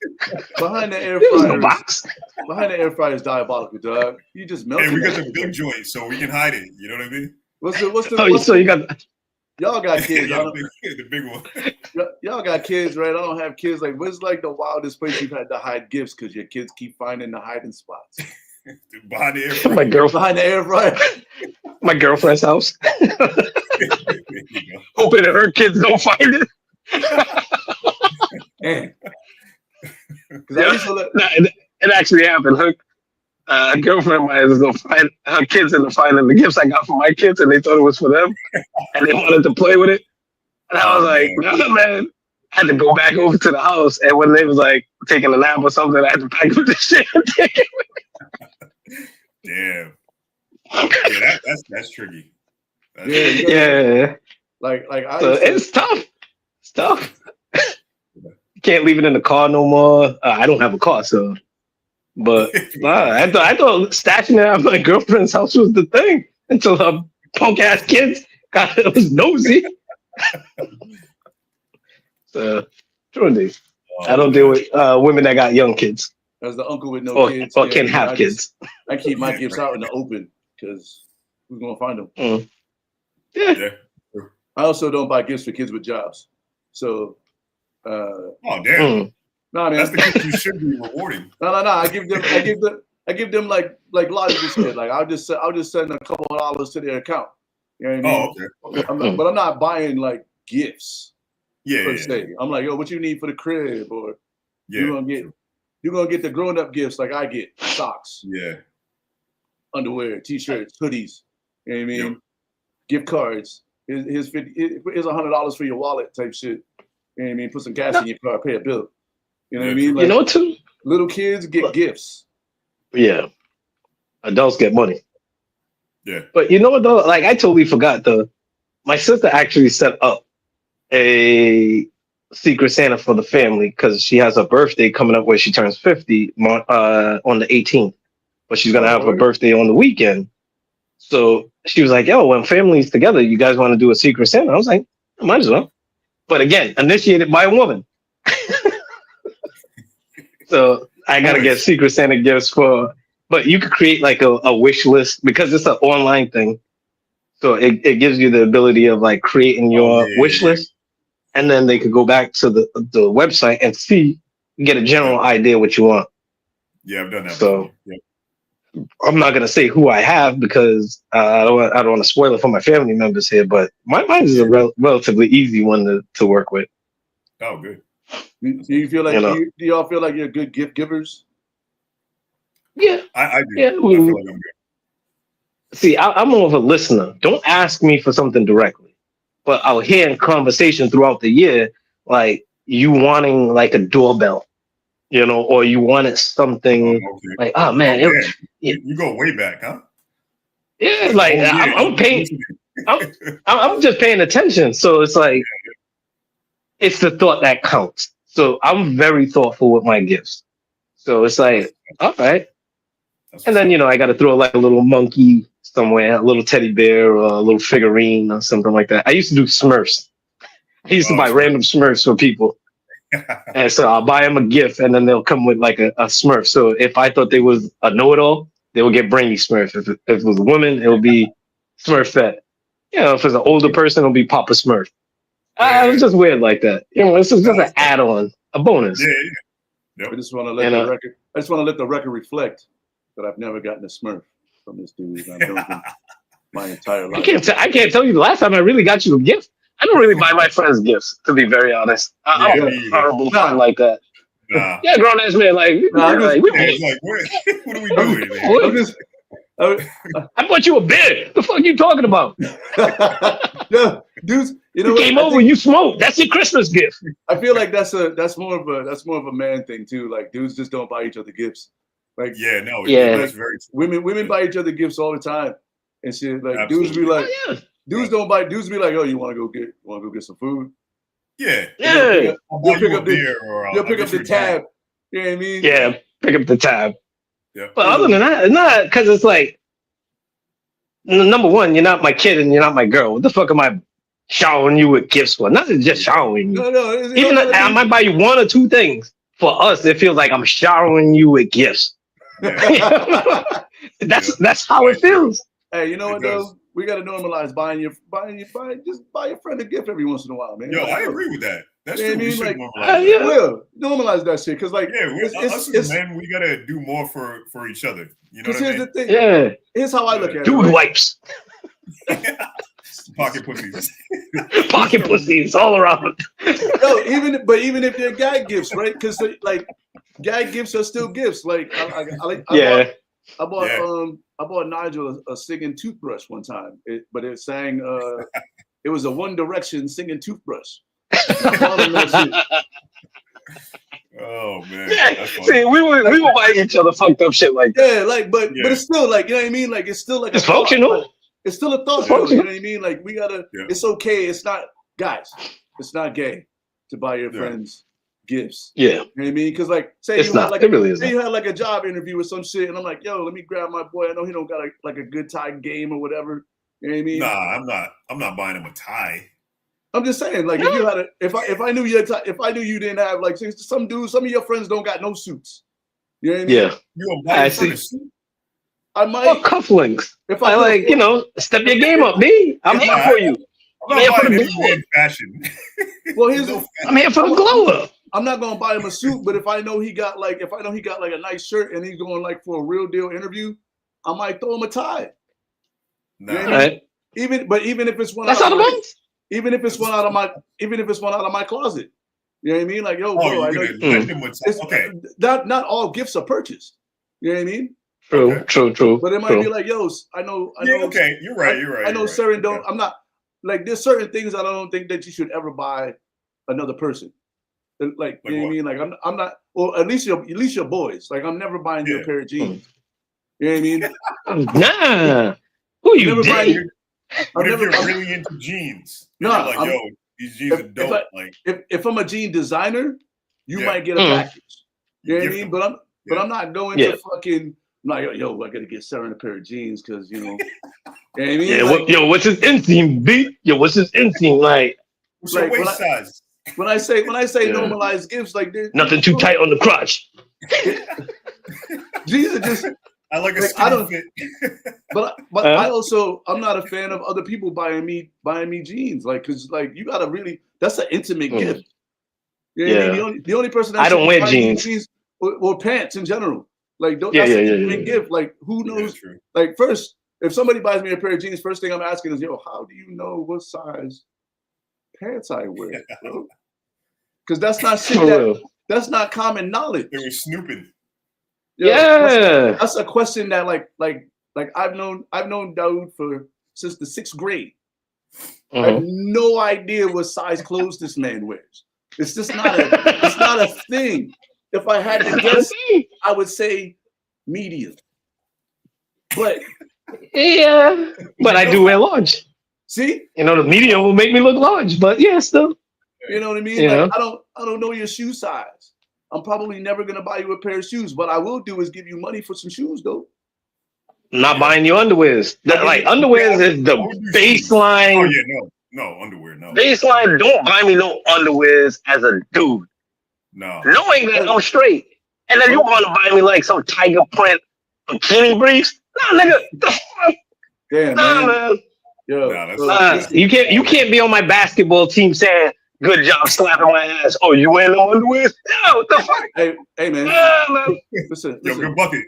Speaker 1: Behind the air fryer. Behind the air fryer is diabolical, dog. You just melted.
Speaker 3: Hey, we got the big joint, so we can hide it. You know what I mean?
Speaker 2: So you got.
Speaker 1: Y'all got kids.
Speaker 3: The big one.
Speaker 1: Y'all got kids, right? I don't have kids. Like, what's like the wildest place you've had to hide gifts because your kids keep finding the hiding spots?
Speaker 3: Behind the air fryer.
Speaker 2: My girlfriend.
Speaker 1: Behind the air fryer.
Speaker 2: My girlfriend's house. Hoping that her kids don't find it.
Speaker 1: Man.
Speaker 2: It actually happened. a girlfriend of mine was gonna find her kids in the finding the gifts I got for my kids, and they thought it was for them, and they wanted to play with it. And I was like, no, man. I had to go back over to the house, and when they was like taking a nap or something, I had to pack up the shit and take it.
Speaker 3: Damn. Yeah, that's tricky.
Speaker 1: Like
Speaker 2: it's tough. It's tough. Can't leave it in the car no more. I don't have a car, so. But I thought stashing it at my girlfriend's house was the thing until her punk ass kids it was nosy. So, truly, I don't deal with women that got young kids.
Speaker 1: As the uncle with no kids,
Speaker 2: or can have kids.
Speaker 1: I keep my gifts out in the open because who's gonna find them?
Speaker 2: Yeah.
Speaker 1: I also don't buy gifts for kids with jobs. So,
Speaker 3: oh damn.
Speaker 1: No, man.
Speaker 3: That's the gift you should be rewarding.
Speaker 1: No. I give them like Logic just said. Like I'll just send a couple of dollars to their account. You know what I mean? Okay. But I'm not buying like gifts. Per se. I'm like, yo, what you need for the crib, or you're gonna get the grown up gifts like I get socks, underwear, t-shirts, hoodies. You know what I mean? Yep. Gift cards. Here's $100 for your wallet type shit. You know what I mean? Put some gas in your car, pay a bill. You know what I mean? Like,
Speaker 2: too.
Speaker 1: Little kids get gifts.
Speaker 2: Yeah. Adults get money.
Speaker 3: Yeah.
Speaker 2: But you know what though? Like I totally forgot my sister actually set up a Secret Santa for the family because she has a birthday coming up where she turns 50 on the 18th. But she's gonna have her birthday on the weekend. So she was like, yo, when family's together, you guys want to do a Secret Santa? I was like, might as well. But again, initiated by a woman. So I gotta get Secret Santa gifts but you could create like a wish list because it's an online thing. So it gives you the ability of like creating your wish list, and then they could go back to the website and get a general idea what you want.
Speaker 3: Yeah, I've done that.
Speaker 2: So I'm not gonna say who I have because I don't want to spoil it for my family members here, but mine is a relatively easy one to work with.
Speaker 3: Oh, good.
Speaker 1: Do you feel like do y'all feel like you're good gift givers?
Speaker 2: Yeah,
Speaker 3: I do.
Speaker 2: Yeah,
Speaker 3: I feel like I'm good.
Speaker 2: See, I'm more of a listener. Don't ask me for something directly, but I'll hear in conversation throughout the year, like you wanting like a doorbell, or you wanted something like, oh man,
Speaker 3: you go way back, huh?
Speaker 2: Yeah, like I'm paying. I'm just paying attention, so it's like it's the thought that counts. So I'm very thoughtful with my gifts. So it's like, all right. And then, I got to throw like a little monkey somewhere, a little teddy bear or a little figurine or something like that. I used to do Smurfs. I used to buy random Smurfs for people. And so I'll buy them a gift and then they'll come with like a Smurf. So if I thought they was a know-it-all, they would get Brainy Smurf. If it was a woman, it would be Smurfette. If it's an older person, it'll be Papa Smurf. It was just weird like that. It's just an add-on, a bonus.
Speaker 3: Yep.
Speaker 1: I just want to let the record. I just want to let the record reflect that I've never gotten a Smurf from this dude. I've known my entire life.
Speaker 2: I can't tell you the last time I really got you a gift. I don't really buy my friends gifts, to be very honest. I'm a horrible fan like that.
Speaker 3: Nah.
Speaker 2: Yeah, grown ass man, like,
Speaker 3: what are we doing, man?
Speaker 2: I bought you a beer. The fuck you talking about?
Speaker 1: Yeah, dudes.
Speaker 2: You came over. You smoked. That's your Christmas gift.
Speaker 1: I feel like that's more of a man thing too. Like dudes just don't buy each other gifts. Like
Speaker 3: that's very true.
Speaker 1: Women buy each other gifts all the time and shit. Like absolutely. Dudes be like, dudes don't buy. Dudes be like, oh, you want to go get some food?
Speaker 3: Yeah.
Speaker 1: They'll pick up the tab. You know what I mean?
Speaker 2: Yeah, pick up the tab.
Speaker 3: Yeah.
Speaker 2: But other than that, not because it's like, number one, you're not my kid and you're not my girl. What the fuck am I showering you with gifts for? Not just showering you.
Speaker 1: No.
Speaker 2: Even I might buy you one or two things. For us, it feels like I'm showering you with gifts. That's how it feels.
Speaker 1: Hey, you know what though? We gotta normalize just buy your friend a gift every once in a while, man.
Speaker 3: Yo, I agree with that. That's true. We should
Speaker 1: normalize that shit because like
Speaker 3: us as men, we gotta do more for each other. You know what I mean?
Speaker 1: Here's the thing. Here's how I look at it.
Speaker 2: Dude wipes.
Speaker 3: Pocket pussies.
Speaker 2: Pocket pussies all around.
Speaker 1: Yo, even if they're gag gifts, right? Because like gag gifts are still gifts. Like I bought Nigel a singing toothbrush one time, but it sang. It was a One Direction singing toothbrush. I bought him that shit.
Speaker 3: Oh man.
Speaker 2: Yeah. See, we were buying each other fucked up shit like that.
Speaker 1: Yeah, like, but it's still like, you know what I mean? Like, it's still like
Speaker 2: it's functional.
Speaker 1: Like, it's still a thought, though, you know what I mean? Like, we gotta. Yeah. It's okay. It's not, guys. It's not gay to buy your friends gifts.
Speaker 2: Yeah,
Speaker 1: you know what I mean? Because like, say
Speaker 2: it's
Speaker 1: you
Speaker 2: not.
Speaker 1: had like you had like a job interview or some shit, and I'm like, yo, let me grab my boy. I know he don't got like a good tie game or whatever. You know what I mean?
Speaker 3: Nah, I'm not buying him a tie.
Speaker 1: I'm just saying, like, if you had if I knew you didn't have like some of your friends don't got no suits. You know what I mean?
Speaker 2: Yeah,
Speaker 3: you gonna buy a suit?
Speaker 1: I might.
Speaker 2: Or cufflinks. If I like, step your game up, B. I'm here for you.
Speaker 3: I'm here for the glow up. Fashion.
Speaker 1: Well,
Speaker 2: I'm here for the glow up.
Speaker 1: I'm not gonna buy him a suit, but if I know he got like a nice shirt and he's going like for a real deal interview, I might throw him a tie.
Speaker 3: Nah.
Speaker 1: You know what I mean? Even if it's one.
Speaker 2: That's all about.
Speaker 1: Even if it's one out of my closet. You know what I mean? Like, yo, bro, I know
Speaker 3: okay.
Speaker 1: Not all gifts are purchased. You know what I mean?
Speaker 2: True.
Speaker 1: But it might be like, yo, I know.
Speaker 3: Okay, you're right.
Speaker 1: I know Seren don't. I'm not like. There's certain things I don't think that you should ever buy another person. Like you know what I mean? Like I'm not. Or at least your boys. Like I'm never buying you a pair of jeans. You know what I mean?
Speaker 2: Nah. Who you did?
Speaker 3: What if you're really into jeans?
Speaker 1: No,
Speaker 3: like, yo, these jeans are dope.
Speaker 1: If I'm a jean designer, you might get a package. You know what I mean? But I'm not going to fucking. I'm like, yo, I gotta get Seren a pair of jeans because you know. You know what I mean?
Speaker 2: Yeah, like, what's his inseam, B? Yo, what's his inseam like?
Speaker 3: What's your waist size?
Speaker 1: When I say normalized gifts, like
Speaker 2: nothing too tight on the crotch.
Speaker 1: Jeans are just.
Speaker 3: I like a skinny fit.
Speaker 1: But I'm not a fan of other people buying me jeans, like, cause like you gotta really, that's an intimate gift. You know what I mean? The only person that
Speaker 2: I don't wear jeans
Speaker 1: or pants in general, like that's
Speaker 2: an
Speaker 1: intimate gift. Like who knows? Like first, if somebody buys me a pair of jeans, first thing I'm asking is, yo, how do you know what size pants I wear? Because that's not shit. That's not common knowledge.
Speaker 3: They were snooping.
Speaker 1: That's a question that like I've known Daoud since the 6th grade. I have no idea what size clothes this man wears. It's just not a thing. If I had to guess, I would say medium. But
Speaker 2: but I do wear large.
Speaker 1: See,
Speaker 2: the medium will make me look large, but still.
Speaker 1: You know what I mean? Like, I don't know your shoe size. I'm probably never gonna buy you a pair of shoes. What I will do is give you money for some shoes, though.
Speaker 2: I'm not buying you underwears. Underwears is the baseline.
Speaker 3: Oh yeah, no underwear, no.
Speaker 2: Baseline. Don't buy me no underwears as a dude.
Speaker 3: No.
Speaker 2: Knowing that I'm straight, and then you want to buy me like some tiger print bikini briefs? Nah, nigga. The fuck?
Speaker 1: Damn, man. Yo,
Speaker 2: you can't be on my basketball team saying, good job slapping my ass. Oh, you wearing no underwear? No, what the fuck?
Speaker 1: Hey, man.
Speaker 2: Man.
Speaker 1: Listen.
Speaker 3: Yo, good bucket.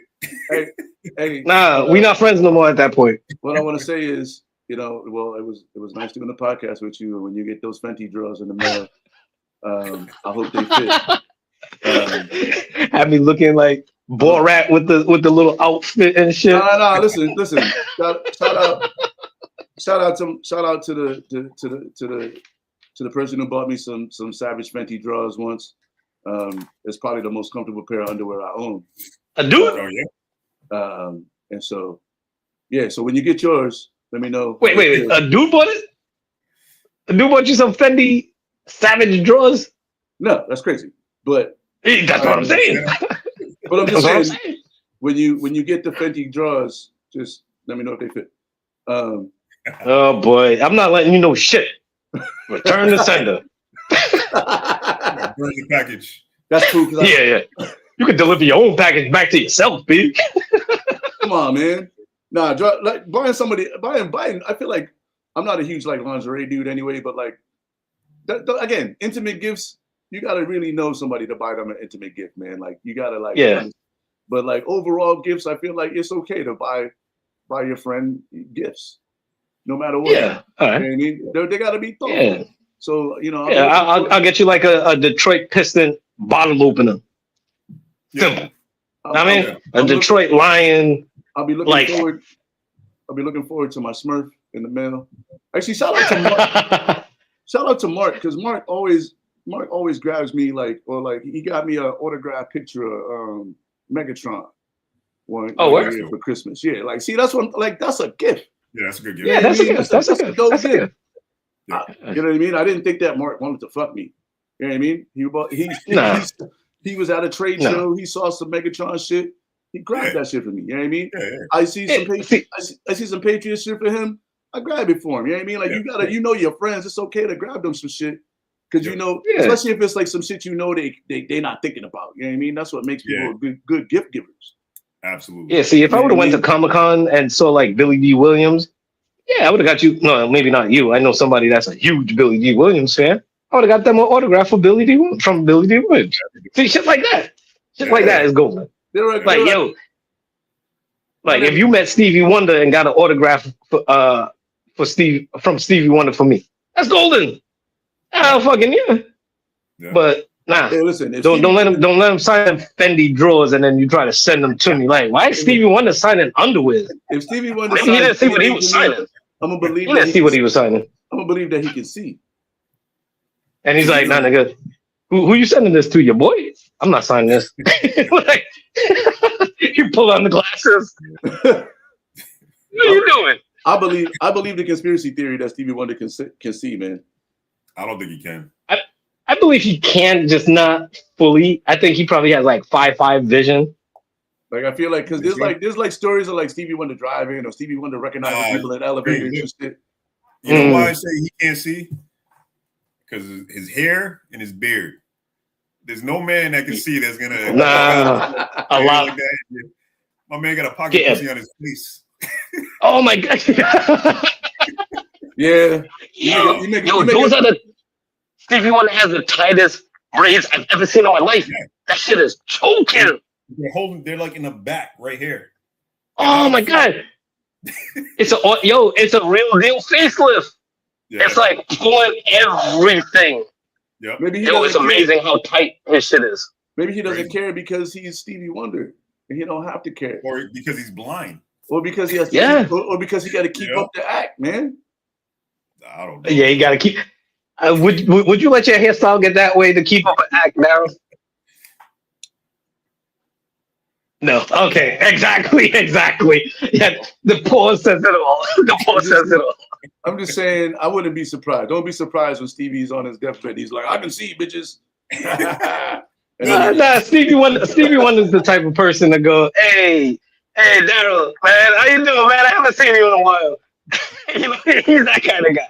Speaker 1: Hey.
Speaker 2: Nah, we not friends no more at that point.
Speaker 1: What I want to say is, well, it was nice doing the podcast with you. When you get those Fenty drawers in the mail, I hope they fit.
Speaker 2: Have me looking like Borat with the little outfit and shit.
Speaker 1: No. Listen. Shout out to the person who bought me some Savage Fenty drawers once. It's probably the most comfortable pair of underwear I own.
Speaker 2: A dude?
Speaker 3: Oh yeah.
Speaker 1: And so, so when you get yours, let me know.
Speaker 2: Wait. A dude bought it? A dude bought you some Fendi Savage drawers?
Speaker 1: No, that's crazy. But
Speaker 2: that's what I'm saying.
Speaker 1: But I'm just saying, when you get the Fenty drawers, just let me know if they fit.
Speaker 2: Oh boy, I'm not letting you know shit. Return the sender.
Speaker 3: Burn the package.
Speaker 1: That's cool.
Speaker 2: Yeah. You can deliver your own package back to yourself, B.
Speaker 1: Come on, man. Nah, like buying. I feel like I'm not a huge like lingerie dude anyway, but like, again, intimate gifts. You gotta really know somebody to buy them an intimate gift, man. Like you gotta like. But like overall gifts, I feel like it's okay to buy your friend gifts, no matter what.
Speaker 2: Yeah, all right.
Speaker 1: You know what I mean? They gotta be thoughtful. Yeah. So
Speaker 2: I'll get you like a Detroit Piston bottle opener. Simple. A Detroit Lion
Speaker 1: I'll be looking forward. I'll be looking forward to my Smurf in the mail. Actually, shout out to Mark. Shout out to Mark, because Mark always grabs me he got me an autographed picture of Megatron one year for Christmas. Yeah, like see that's that's a gift.
Speaker 3: Yeah, that's a good gift.
Speaker 2: Yeah, that's a gift. That's a dope gift.
Speaker 1: You know what I mean? I didn't think that Mark wanted to fuck me. You know what I mean? He was at a trade show. He saw some Megatron shit. He grabbed that shit for me. You know what I mean? Yeah. I see some Patriot shit for him. I grab it for him. You know what I mean? Like you gotta, your friends. It's okay to grab them some shit because especially if it's like some shit they not thinking about. You know what I mean? That's what makes people good gift givers.
Speaker 3: Absolutely.
Speaker 2: Yeah. See, if I would have went to Comic-Con and saw like Billy D. Williams, I would have got you. No, maybe not you. I know somebody that's a huge Billy D. Williams fan. I would have got them an autograph from Billy D. Williams. See, shit like that. Shit like that is golden. Like yo, like if you met Stevie Wonder and got an autograph from Stevie Wonder for me, that's golden. Oh fucking yeah. But nah,
Speaker 1: hey, listen,
Speaker 2: don't let him sign Fendi drawers and then you try to send them to me. Like, why is Stevie Wonder signing underwear?
Speaker 1: If Stevie Wonder,
Speaker 2: he didn't see what he was signing.
Speaker 1: I'm gonna believe.
Speaker 2: He didn't see what he was signing.
Speaker 1: I'm gonna believe that he can see.
Speaker 2: And he's like, nah, nigga, who you sending this to? Your boy? I'm not signing this. Like, you pull on the glasses. What are you doing?
Speaker 1: I believe the conspiracy theory that Stevie Wonder can see, man.
Speaker 3: I don't think he can.
Speaker 2: I believe he can, just not fully. I think he probably has like 5/5 vision.
Speaker 1: Like I feel like because there's like stories of like Stevie Wonder driving or Stevie Wonder recognizing people in elevators and shit.
Speaker 3: You know why I say he can't see? Because his hair and his beard. There's no man that can see that's gonna
Speaker 2: a lot
Speaker 3: like that. My man got a pocket pussy on his face.
Speaker 2: Oh my god!
Speaker 1: Yeah,
Speaker 2: those are the Stevie Wonder has the tightest braids I've ever seen in my life. Yeah. That shit is choking.
Speaker 3: They're like in the back right here.
Speaker 2: Oh my god! It's a real deal facelift. Yeah. It's like pulling everything.
Speaker 3: Yeah.
Speaker 1: Maybe
Speaker 2: it's amazing how tight his shit is.
Speaker 1: Maybe he doesn't care because he's Stevie Wonder and he don't have to care.
Speaker 3: Or because he's blind.
Speaker 1: Or because he has to or because he got to keep up the act, man.
Speaker 3: I don't know.
Speaker 2: Yeah, you got to keep. Would you let your hairstyle get that way to keep up an act, Daryl? No. Okay. Exactly. Yeah. The pause says it all.
Speaker 1: I'm just saying, I wouldn't be surprised. Don't be surprised when Stevie's on his deathbed. He's like, I can see, bitches.
Speaker 2: Nah, Stevie Wonder's the type of person to go, hey, Daryl, man, how you doing, man? I haven't seen you in a while. He's that kind of guy.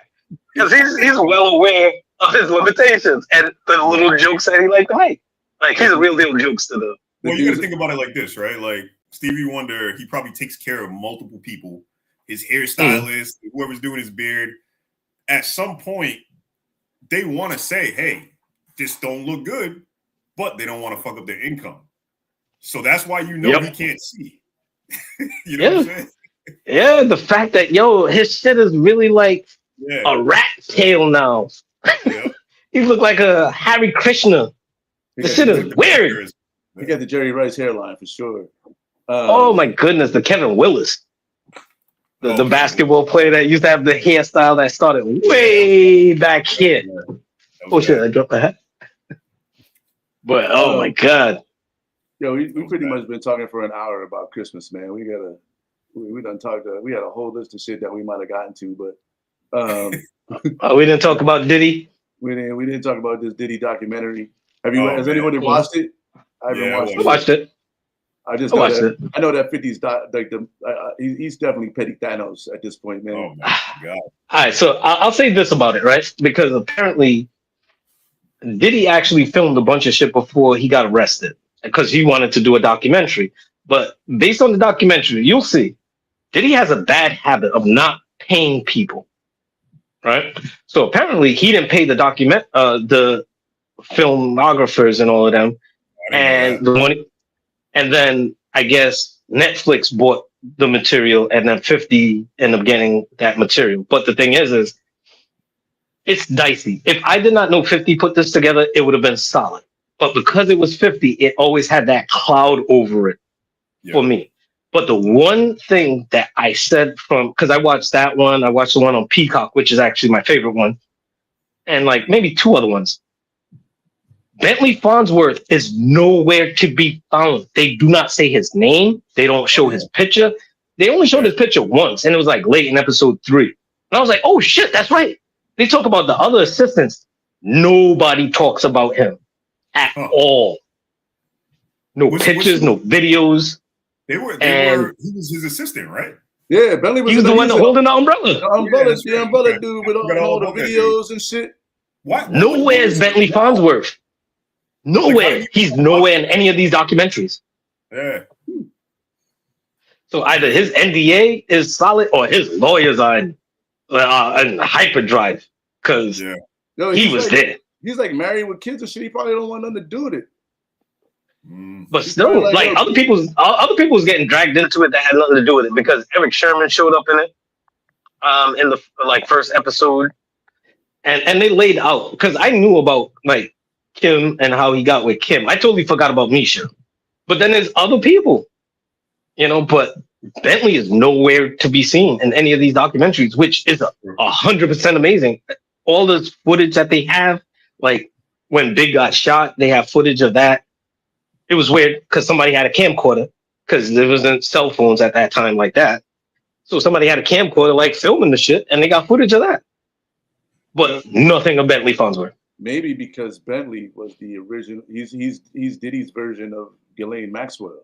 Speaker 2: Because he's well aware of his limitations and the little jokes that he likes to make. Like, he's a real deal jokester, though.
Speaker 3: Well, you got to think about it like this, right? Like, Stevie Wonder, he probably takes care of multiple people. His hairstylist, whoever's doing his beard. At some point, they want to say, hey, this don't look good, but they don't want to fuck up their income. So that's why he can't see. You know what I'm saying?
Speaker 2: Yeah, the fact that, his shit is really like a rat tail now.
Speaker 3: Yep.
Speaker 2: He look like a Hare Krishna. This shit is weird.
Speaker 1: You got the Jerry Rice hairline for sure.
Speaker 2: Oh my goodness, the Kevin Willis. The basketball player that used to have the hairstyle that started way back here. Oh shit, I dropped my hat. But oh my god.
Speaker 1: Yo, we pretty much been talking for an hour about Christmas, man. We done talked. We had a whole list of shit that we might have gotten to, but
Speaker 2: we didn't talk about Diddy.
Speaker 1: We didn't talk about this Diddy documentary. Has anybody watched it? I haven't
Speaker 2: watched it.
Speaker 1: I watched it. I know that 50's he's definitely petty Thanos at this point, man.
Speaker 3: Oh my god!
Speaker 2: All right, so I'll say this about it, right? Because apparently, Diddy actually filmed a bunch of shit before he got arrested because he wanted to do a documentary. But based on the documentary, you'll see Diddy has a bad habit of not paying people, right? So apparently, he didn't pay the the filmographers and all of them, and the money. And then I guess Netflix bought the material and then 50 ended up getting that material. But the thing is it's dicey. If I did not know 50 put this together, it would have been solid. But because it was 50, it always had that cloud over it for me. But the one thing that I said because I watched that one, I watched the one on Peacock, which is actually my favorite one, and like maybe two other ones. Bentley Farnsworth is nowhere to be found. They do not say his name. They don't show his picture. They only showed his picture once, and it was like late in episode 3. And I was like, oh shit, that's right. They talk about the other assistants. Nobody talks about him at all. No pictures, no videos.
Speaker 3: He was his assistant, right?
Speaker 1: Yeah, Bentley was
Speaker 2: the one holding the umbrella.
Speaker 1: The umbrella dude with all the videos and shit.
Speaker 2: Nowhere is Bentley Farnsworth. Nowhere. He's nowhere in any of these documentaries.
Speaker 3: Yeah.
Speaker 2: So either his NDA is solid or his lawyers are in hyperdrive because he was there.
Speaker 1: He's like married with kids and shit. He probably don't want nothing to do with it.
Speaker 2: But still, like other people's getting dragged into it that had nothing to do with it because Eric Sherman showed up in it, in the first episode, and they laid out because I knew about like Kim and how he got with Kim. I totally forgot about Misha, but then there's other people, But Bentley is nowhere to be seen in any of these documentaries, which is 100% amazing. All the footage that they have, like when Big got shot, they have footage of that. It was weird because somebody had a camcorder because there wasn't cell phones at that time like that. So somebody had a camcorder like filming the shit and they got footage of that. But nothing of Bentley Farnsworth.
Speaker 1: Maybe because Bentley was the original, he's Diddy's version of Ghislaine Maxwell.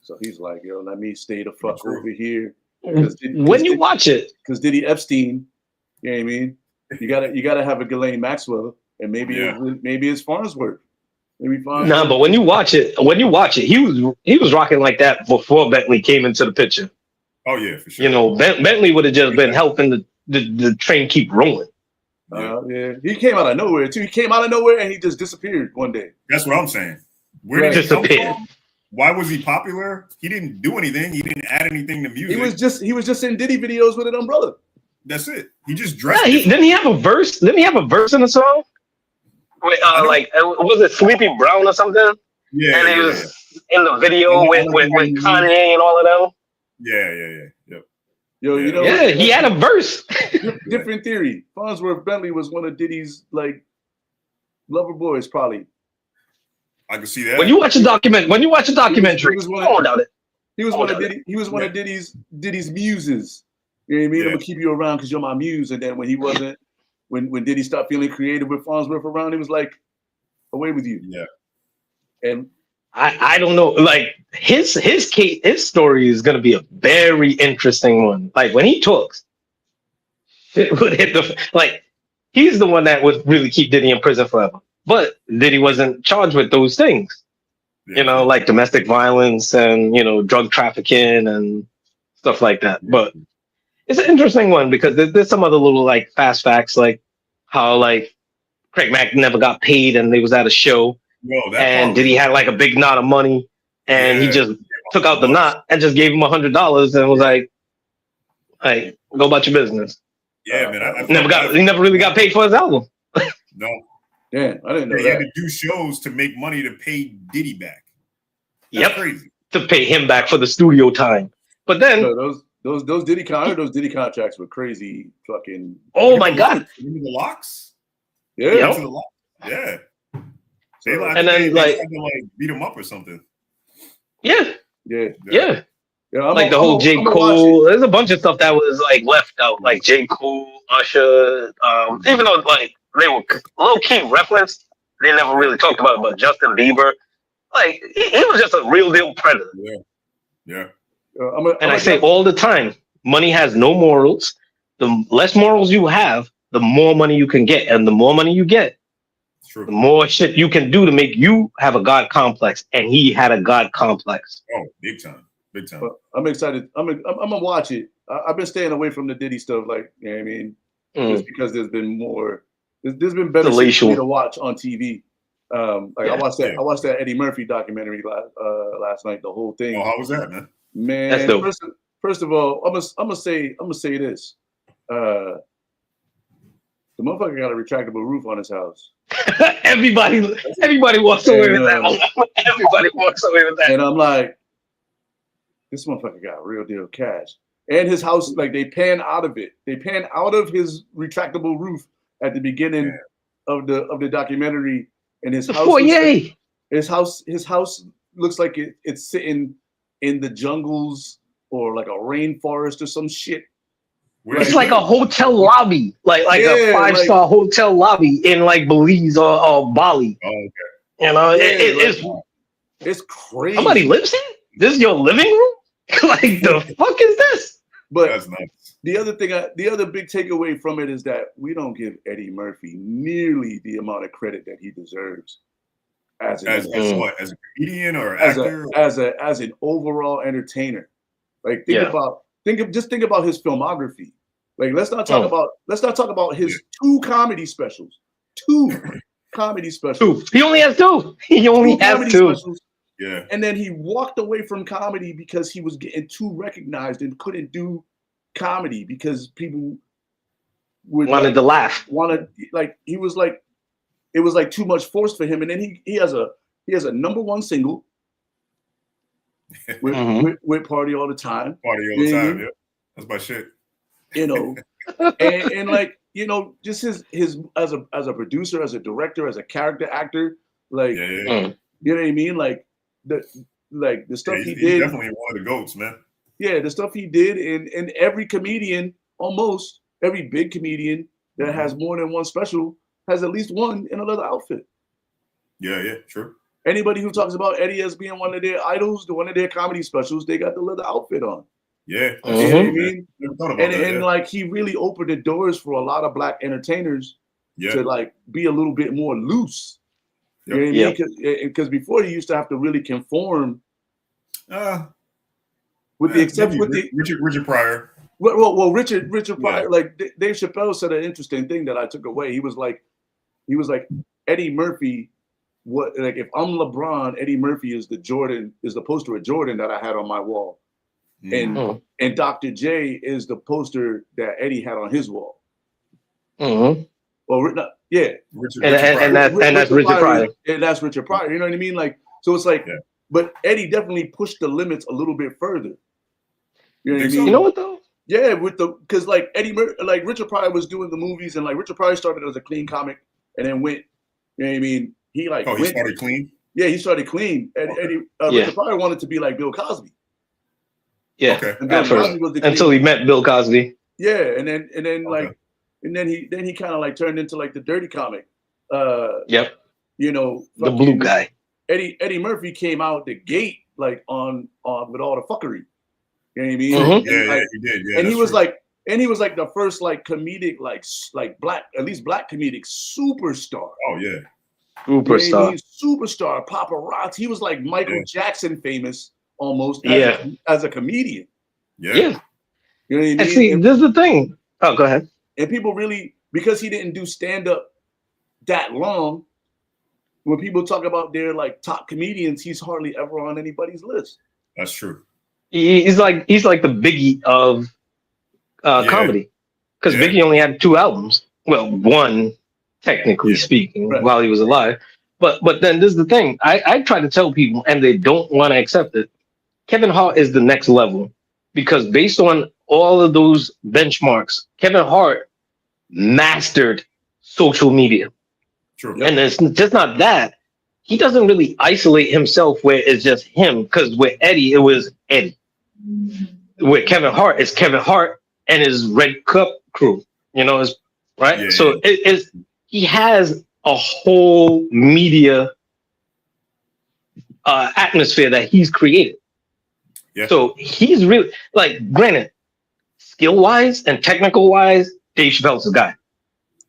Speaker 1: So he's like, yo, let me stay the fuck over here.
Speaker 2: When you watch it.
Speaker 1: Because Diddy Epstein, you know what I mean? You gotta have a Ghislaine Maxwell and maybe it's Farnsworth.
Speaker 2: But when you watch it, he was rocking like that before Bentley came into the picture.
Speaker 3: Oh yeah, for sure.
Speaker 2: Bentley would have just been helping the train keep rolling.
Speaker 1: He came out of nowhere too. He came out of nowhere and he just disappeared one day.
Speaker 3: That's what I'm saying. Where did he come from? Why was he popular? He didn't do anything. He didn't add anything to music.
Speaker 1: He was just in Diddy videos with an umbrella.
Speaker 3: That's it. He just dressed.
Speaker 2: Didn't he have a verse? Didn't he have a verse in the song? With, was it Sleepy Brown or something?
Speaker 3: Yeah.
Speaker 2: And he was in the video with Kanye and all of them.
Speaker 3: Yeah.
Speaker 1: Yo,
Speaker 2: he had a verse.
Speaker 1: Different theory. Farnsworth Bentley was one of Diddy's lover boys, probably.
Speaker 3: I can see that.
Speaker 2: When you watch a documentary,
Speaker 1: he was one of Diddy's muses. You know what I mean? I'm gonna keep you around because you're my muse. And then when he wasn't, when Diddy stopped feeling creative with Farnsworth around, he was like, away with you.
Speaker 3: Yeah.
Speaker 2: And I don't know, like his story is gonna be a very interesting one. Like when he talks, it would hit he's the one that would really keep Diddy in prison forever. But Diddy wasn't charged with those things. Like domestic violence and drug trafficking and stuff like that. But it's an interesting one because there's some other little fast facts, like how Craig Mack never got paid and they was at a show and Diddy had a big knot of money and he just took out the knot and just gave him $100 and was like, go about your business.
Speaker 3: Yeah, man.
Speaker 2: He never really got paid for his album.
Speaker 3: No.
Speaker 1: Yeah, I didn't know that.
Speaker 3: He had to do shows to make money to pay Diddy back. That's crazy.
Speaker 2: To pay him back for the studio time. But then
Speaker 1: those Diddy contracts were crazy. Fucking.
Speaker 2: Oh my God!
Speaker 3: Remember the locks?
Speaker 1: Yeah.
Speaker 3: Yeah.
Speaker 2: And then
Speaker 3: they had to beat him up or something.
Speaker 2: Yeah.
Speaker 1: The
Speaker 2: whole J. Cole. There's a bunch of stuff that was left out, like J. Cole, Usher. Even though they were low key referenced, they never really talked about it. But Justin Bieber, he was just a real deal predator.
Speaker 3: Yeah.
Speaker 2: I say all the time, money has no morals. The less morals you have, the more money you can get, and the more money you get, the more shit you can do to make you have a God complex. And he had a God complex.
Speaker 3: Oh, big time.
Speaker 1: I'm excited. I'm gonna watch it. I've been staying away from the Diddy stuff, you know what I mean? Just because there's been more. There's been better shit for me to watch on TV. I watched that Eddie Murphy documentary last night. The whole thing.
Speaker 3: Oh, how was that, man?
Speaker 1: Man, first of all, I'm gonna say this. The motherfucker got a retractable roof on his house.
Speaker 2: Everybody walks away with that. Everybody walks away with that.
Speaker 1: And I'm like, this motherfucker got real deal cash. And his house, like they pan out of it. They pan out of his retractable roof at the beginning of the documentary, and his house.
Speaker 2: Foyer.
Speaker 1: His house looks like it's sitting in the jungles or like a rainforest or some shit.
Speaker 2: It's like a hotel lobby, like a 5-star hotel lobby in like Belize or Bali.
Speaker 3: Oh, okay.
Speaker 2: You know,
Speaker 1: it's crazy.
Speaker 2: Somebody lives here? This is your living room? Like the fuck is this?
Speaker 1: But
Speaker 3: that's nice.
Speaker 1: The other big takeaway from it is that we don't give Eddie Murphy nearly the amount of credit that he deserves. As
Speaker 3: what? As a comedian or actor?
Speaker 1: As an overall entertainer. Like think about his filmography. Like let's not talk about his 2 comedy specials. 2 comedy specials.
Speaker 2: He only has 2. He only has 2.
Speaker 1: Specials.
Speaker 3: Yeah.
Speaker 1: And then he walked away from comedy because he was getting too recognized and couldn't do comedy because people
Speaker 2: wanted to laugh.
Speaker 1: It was like too much force for him. And then he has a #1 single with Party All the Time.
Speaker 3: Party All the Time, yeah. That's my shit.
Speaker 1: You know, and like, you know, just his as a producer, as a director, as a character actor, like you know what I mean? Like the stuff he did.
Speaker 3: Definitely one of the GOATs, man.
Speaker 1: Yeah, the stuff he did, and every comedian, almost every big comedian that has more than 1 special has at least one in a leather outfit.
Speaker 3: Yeah, true.
Speaker 1: Anybody who talks about Eddie as being one of their idols, one of their comedy specials, they got the leather outfit on.
Speaker 3: Yeah.
Speaker 1: You know what I mean? And like he really opened the doors for a lot of Black entertainers to like be a little bit more loose. You know what I mean? Because before he used to have to really conform. With the exception with
Speaker 3: Richard Pryor.
Speaker 1: Well, Richard Pryor, like Dave Chappelle said an interesting thing that I took away. He was like Eddie Murphy. What, like if I'm LeBron, Eddie Murphy is the poster of Jordan that I had on my wall. And Dr. J is the poster that Eddie had on his wall.
Speaker 2: Mm-hmm.
Speaker 1: Well,
Speaker 2: and that's Richard Pryor.
Speaker 1: And that's Richard Pryor. You know what I mean? Like, so it's like, but Eddie definitely pushed the limits a little bit further. You know what I mean?
Speaker 2: You know what though?
Speaker 1: Yeah, because like Richard Pryor was doing the movies, and like Richard Pryor started as a clean comic, and then went. You know what I mean? He
Speaker 3: started clean.
Speaker 1: Yeah, he started clean. Richard Pryor wanted to be like Bill Cosby.
Speaker 2: Yeah,
Speaker 3: okay.
Speaker 2: At first, until he met Bill Cosby.
Speaker 1: Yeah, and then he kind of like turned into like the dirty comic. You know,
Speaker 2: the blue guy.
Speaker 1: Eddie Murphy came out the gate like on with all the fuckery. You know what I mean?
Speaker 3: Mm-hmm. He did. Yeah,
Speaker 1: and he was like the first like comedic like black comedic superstar.
Speaker 3: Oh yeah,
Speaker 2: superstar.
Speaker 1: You know what I mean? Superstar, paparazzi. He was like Michael Jackson famous almost. As a comedian.
Speaker 3: Yeah.
Speaker 1: You know what I mean?
Speaker 2: And see, this is the thing. Oh, go ahead.
Speaker 1: And people really, because he didn't do stand up that long. When people talk about their like top comedians, he's hardly ever on anybody's list.
Speaker 3: That's true.
Speaker 2: He's like the Biggie of comedy, because Biggie only had 2 albums. Well, 1 technically speaking, while he was alive. But then this is the thing. I try to tell people, and they don't want to accept it. Kevin Hart is the next level, because based on all of those benchmarks, Kevin Hart mastered social media.
Speaker 3: True.
Speaker 2: And it's just not that. He doesn't really isolate himself where it's just him, because with Eddie, it was Eddie. With Kevin Hart, it's Kevin Hart and his Red Cup crew. You know, right?
Speaker 3: Yeah,
Speaker 2: so he has a whole media atmosphere that he's created. Yeah. So he's really, like, granted, skill-wise and technical-wise, Dave Chappelle's the guy.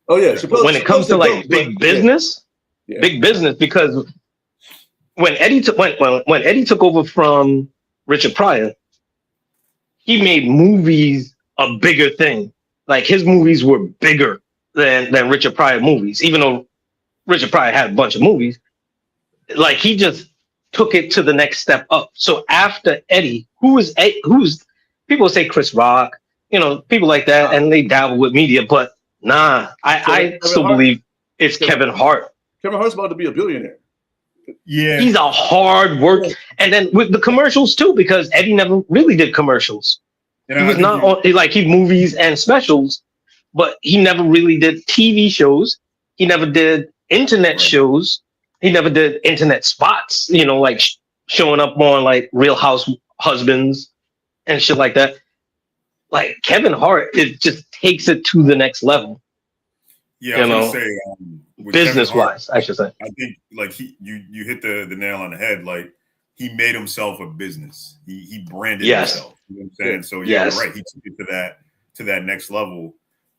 Speaker 1: Oh yeah,
Speaker 2: when it comes to like big business, because when Eddie took over from Richard Pryor, he made movies a bigger thing. Like his movies were bigger than Richard Pryor movies, even though Richard Pryor had a bunch of movies. Like he just took it to the next step up. So after Eddie, who's people say Chris Rock, you know, people like that, and they dabble with media, but nah, I still believe it's Kevin Hart.
Speaker 1: Kevin Hart's about to be a billionaire.
Speaker 3: Yeah,
Speaker 2: he's a hard work. And then with the commercials too, because Eddie never really did commercials.
Speaker 3: and
Speaker 2: He was not on like he movies and specials, but he never really did TV shows. He never did internet shows. He never did internet spots. You know, like showing up on like Real House Husbands and shit like that. Like Kevin Hart, it just takes it to the next level.
Speaker 3: Yeah, I was gonna say
Speaker 2: business wise, I should say.
Speaker 3: I think like you hit the nail on the head. Like he made himself a business. He branded himself. You know what I'm saying? So yeah, you're right. He took it to that next level.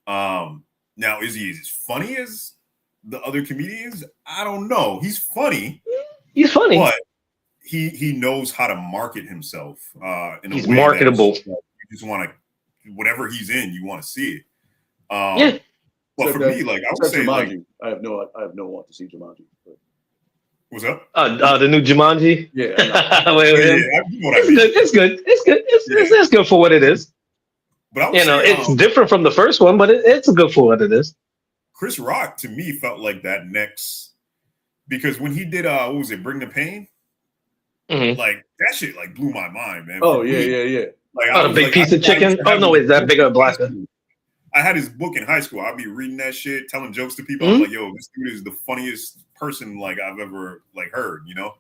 Speaker 3: Now is he as funny as the other comedians? I don't know. He's funny.
Speaker 2: He's funny,
Speaker 3: but he knows how to market himself.
Speaker 2: He's marketable.
Speaker 3: You just want to, whatever he's in, you want to see it. But for me, like I would say, like
Speaker 1: I have no want to see Jumanji. But.
Speaker 3: What's up?
Speaker 2: The new Jumanji.
Speaker 1: Yeah,
Speaker 2: it's good. It's good for what it is.
Speaker 3: But I would say,
Speaker 2: it's different from the first one, but it's good for what it is.
Speaker 3: Chris Rock to me felt like that next, because when he did what was it, Bring the Pain?
Speaker 2: Mm-hmm.
Speaker 3: Like that shit like blew my mind, man.
Speaker 1: Oh yeah.
Speaker 3: Like
Speaker 2: the big piece of chicken. Oh no, is that bigger or blacker?
Speaker 3: I had his book in high school. I'd be reading that shit, telling jokes to people. I'm like, yo, this dude is the funniest person like I've ever like heard, you know?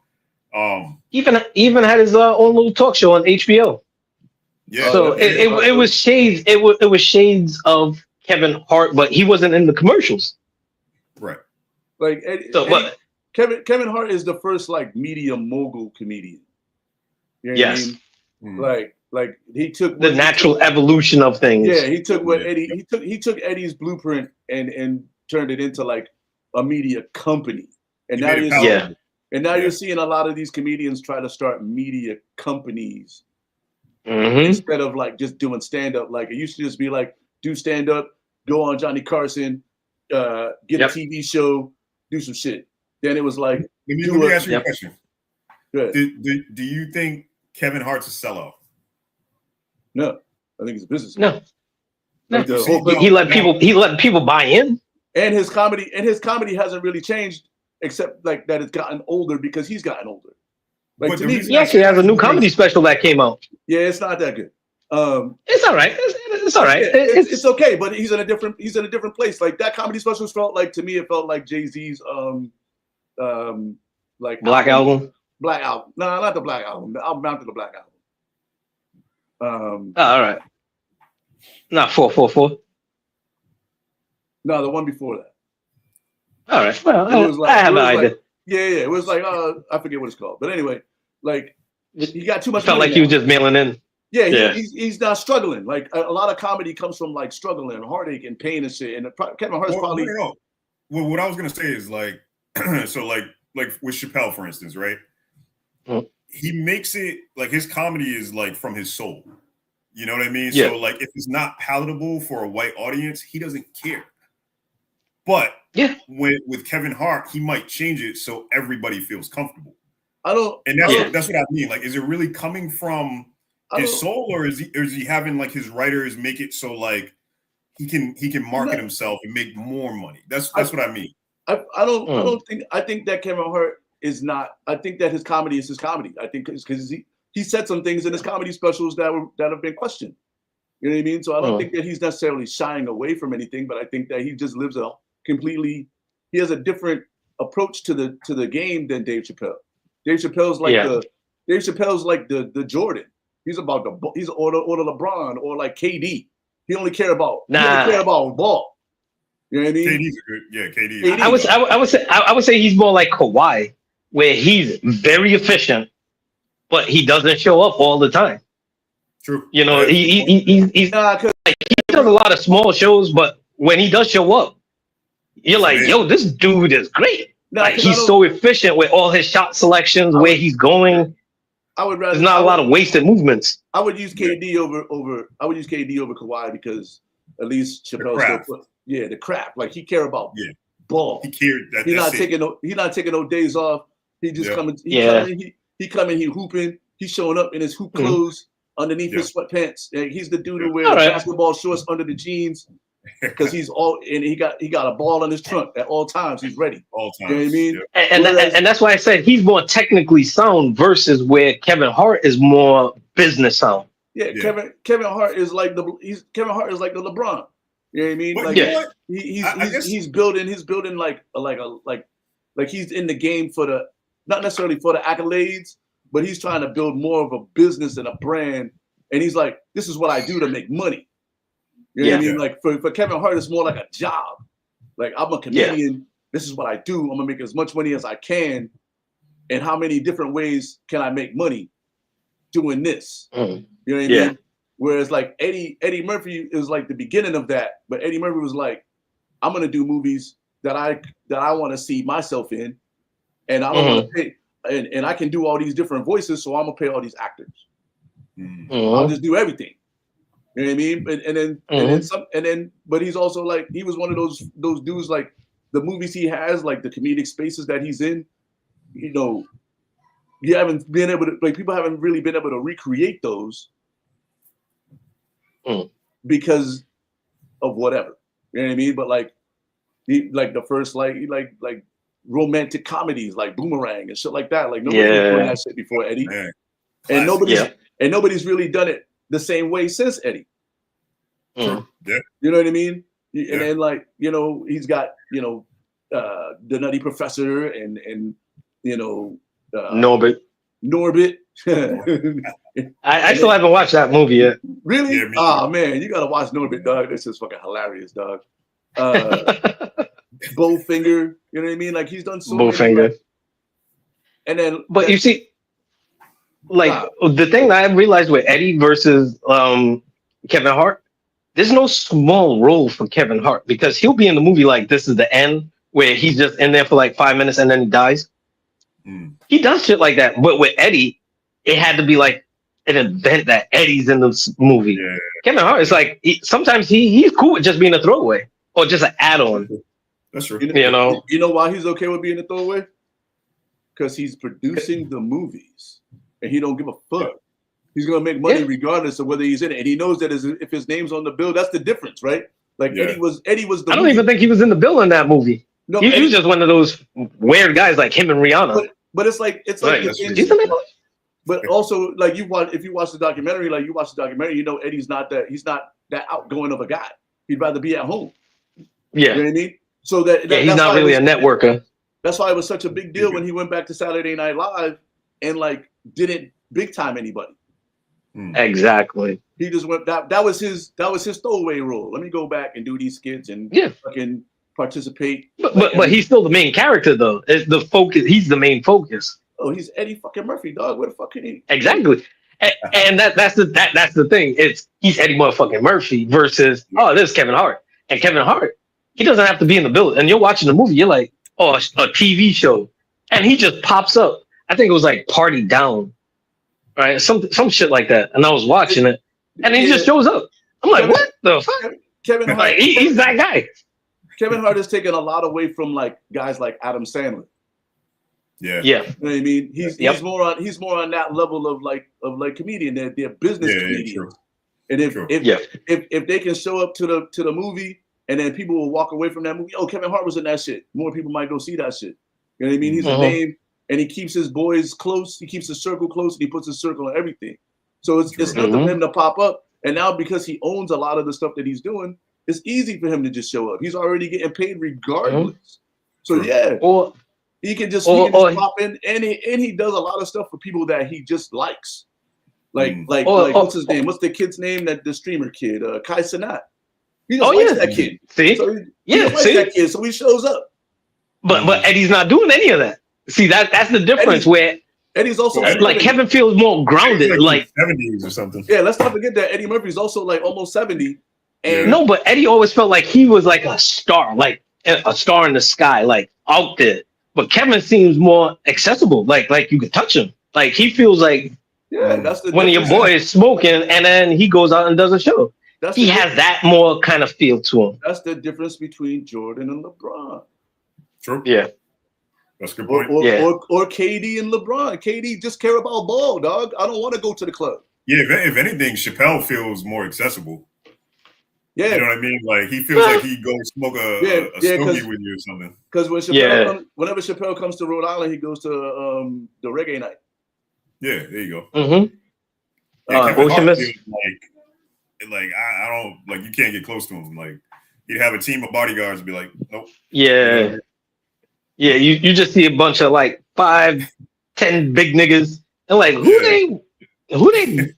Speaker 2: Even had his own little talk show on HBO.
Speaker 3: Yeah.
Speaker 2: So it was shades. It was shades of Kevin Hart, but he wasn't in the commercials.
Speaker 3: Right.
Speaker 1: Like Kevin Hart is the first like media mogul comedian. You know what I mean? Mm-hmm. Like he took
Speaker 2: the natural evolution of things.
Speaker 1: Yeah, he took what Eddie he took Eddie's blueprint and turned it into like a media company. And now you're seeing a lot of these comedians try to start media companies instead of like just doing stand up. Like it used to just be like do stand up, go on Johnny Carson, get a TV show, do some shit. Then it was like
Speaker 3: let me ask you a question. Do you think Kevin Hart's a sellout?
Speaker 1: No, I think he's a businessman.
Speaker 2: No. He let people buy in.
Speaker 1: And his comedy hasn't really changed, except like that it's gotten older because he's gotten older. Like to me,
Speaker 2: he actually has a new comedy special that came out.
Speaker 1: Yeah, it's not that good.
Speaker 2: It's all right. It's all right.
Speaker 1: It's okay, but he's in a different place. Like that comedy special felt like to me, it felt like Jay-Z's like
Speaker 2: Black Album.
Speaker 1: Black Album. No, not the Black Album. The album after the Black Album.
Speaker 2: All right. Not 444.
Speaker 1: No, the one before that.
Speaker 2: All right. Well, I have an idea.
Speaker 1: Yeah. It was like I forget what it's called, but anyway, like he got too much.
Speaker 2: Felt like he was just mailing in.
Speaker 1: Yeah, he's not struggling. Like a lot of comedy comes from like struggling and heartache and pain and shit. And Kevin Hart's probably.
Speaker 3: Well, what I was gonna say is like, so like with Chappelle, for instance, right? He makes it like his comedy is like from his soul. You know what I mean?
Speaker 2: Yeah.
Speaker 3: So like if it's not palatable for a white audience, he doesn't care. But with Kevin Hart, he might change it so everybody feels comfortable. That's what I mean. Like, is it really coming from his soul, or is he having like his writers make it so like he can market himself and make more money? That's what I mean.
Speaker 1: I think that Kevin Hart is not. I think that his comedy is his comedy. I think because he said some things in his comedy specials that have been questioned. You know what I mean? So I don't think that he's necessarily shying away from anything, but I think that he just lives he has a different approach to the game than Dave Chappelle. Dave Chappelle's like the Jordan. He's about or the LeBron or like KD. He only care about ball. You know what I mean?
Speaker 3: KD's a good, KD.
Speaker 2: I would say he's more like Kawhi, where he's very efficient, but he doesn't show up all the time.
Speaker 3: True.
Speaker 2: You know, he does a lot of small shows, but when he does show up, you're like, yo, this dude is great. Like he's so efficient with all his shot selections, where he's going. There's not a lot of wasted movements.
Speaker 1: I would use KD over Kawhi because at least Chappelle still the crap. Like he care about ball.
Speaker 3: He cared that
Speaker 1: he's not taking no days off. He just coming. He coming. He hooping. He's showing up in his hoop clothes underneath his sweatpants. He's the dude who wears basketball shorts under the jeans because he's all and he got a ball in his trunk at all times. He's ready.
Speaker 3: All times.
Speaker 1: You know what I mean?
Speaker 3: Yeah.
Speaker 2: And that's why I said he's more technically sound versus where Kevin Hart is more business sound.
Speaker 1: Yeah, Kevin Hart is like the LeBron. You know what I mean?
Speaker 3: But
Speaker 1: like
Speaker 3: you know what?
Speaker 1: he's building like he's in the game for the not necessarily for the accolades, but he's trying to build more of a business and a brand. And he's like, this is what I do to make money. You know what I mean? Like for Kevin Hart, it's more like a job. Like I'm a comedian. Yeah. This is what I do. I'm gonna make as much money as I can. And how many different ways can I make money doing this? You know what I mean? Whereas like Eddie Murphy is like the beginning of that, but Eddie Murphy was like, I'm gonna do movies that I want to see myself in, and I don't want to pay, and I can do all these different voices, so I'm gonna pay all these actors. I'll just do everything. You know what I mean? And then but he's also like he was one of those dudes like the movies he has, like the comedic spaces that he's in, you know, you haven't been able to like people haven't really been able to recreate those because of whatever. You know what I mean? But like the first like romantic comedies like Boomerang and shit like that. Like nobody was doing that shit before Eddie. And nobody's really done it the same way since Eddie. You know what I mean? And then like, you know, he's got, you know, the Nutty Professor and you know
Speaker 2: Norbit. I still haven't watched that movie yet.
Speaker 1: Really? Yeah, oh man, you gotta watch Norbit, dog. This is fucking hilarious, dog. Bowfinger, you know what I mean? Like he's done so many. Like, and then,
Speaker 2: but you see, like the thing that I realized with Eddie versus Kevin Hart, there's no small role for Kevin Hart because he'll be in the movie like this is the end where he's just in there for like 5 minutes and then he dies. He does shit like that, but with Eddie, it had to be like an event that Eddie's in the movie. Kevin Hart is like sometimes he's cool with just being a throwaway or just an add-on.
Speaker 3: That's true.
Speaker 1: You know why he's okay with being a throwaway? Because he's producing the movies and he don't give a fuck. He's gonna make money regardless of whether he's in it, and he knows that if his name's on the bill, that's the difference, right? Like Eddie was the.
Speaker 2: I don't even think he was in the bill in that movie. No, he was just one of those weird guys like him and Rihanna.
Speaker 1: But it's like but also like if you watch the documentary, you know Eddie's he's not that outgoing of a guy. He'd rather be at home. Yeah. You know what I mean? So that
Speaker 2: he's not really a networker.
Speaker 1: That's why it was such a big deal when he went back to Saturday Night Live and like didn't big time anybody.
Speaker 2: Exactly.
Speaker 1: He just went that was his throwaway role. Let me go back and do these skits and fucking participate.
Speaker 2: But he's still the main character though. It's the focus. He's the main focus.
Speaker 1: Oh, he's Eddie fucking Murphy, dog. Where the fuck can he?
Speaker 2: Exactly. And that's the thing. He's Eddie motherfucking Murphy versus this is Kevin Hart. And Kevin Hart, he doesn't have to be in the building. And you're watching the movie, you're like, oh, a TV show, and he just pops up. I think it was like Party Down, right? Some shit like that. And I was watching it, and he just shows up. I'm like, what the fuck?
Speaker 1: Kevin Hart,
Speaker 2: like, he's that guy.
Speaker 1: Kevin Hart has taken a lot away from like guys like Adam Sandler.
Speaker 3: Yeah.
Speaker 1: You know what I mean? He's more on that level of comedian. They're business comedians. True. And if they can show up to the movie and then people will walk away from that movie, oh, Kevin Hart was in that shit. More people might go see that shit. You know what I mean? He's a name and he keeps his boys close. He keeps his circle close and he puts his circle on everything. So it's good for him to pop up. And now because he owns a lot of the stuff that he's doing, it's easy for him to just show up. He's already getting paid regardless. So he can just pop in and he does a lot of stuff for people that he just likes. Like what's his name? What's the kid's name? That the streamer kid, Kai Cenat. He just likes that kid.
Speaker 2: See?
Speaker 1: So he likes that kid, so he shows up.
Speaker 2: But Eddie's not doing any of that. See, that's the difference where
Speaker 1: Eddie's also
Speaker 2: like Kevin feels more grounded, like
Speaker 3: 70s or something.
Speaker 1: Yeah, let's not forget that Eddie Murphy's also like almost 70. And
Speaker 2: no, but Eddie always felt like he was like a star in the sky, like out there. But Kevin seems more accessible, like you could touch him. Like he feels like
Speaker 1: that's the
Speaker 2: one of your boys smoking, and then he goes out and does a show. He has that more kind of feel to him.
Speaker 1: That's the difference between Jordan and LeBron.
Speaker 3: True.
Speaker 2: Yeah.
Speaker 3: That's a good point.
Speaker 1: Or KD and LeBron. KD just care about ball, dog. I don't want to go to the club.
Speaker 3: Yeah, if anything, Chappelle feels more accessible.
Speaker 1: Yeah.
Speaker 3: You know what I mean? Like he feels like he go smoke a stogie with you or something.
Speaker 1: Because whenever Chappelle comes to Rhode Island, he goes to the reggae night.
Speaker 3: Yeah, there you go.
Speaker 2: Mm-hmm.
Speaker 3: Yeah, Kevin Hart feels like I don't like you can't get close to him. Like he'd have a team of bodyguards and be like, nope.
Speaker 2: Yeah. Yeah, you just see a bunch of like 5, 10 big niggas and like who they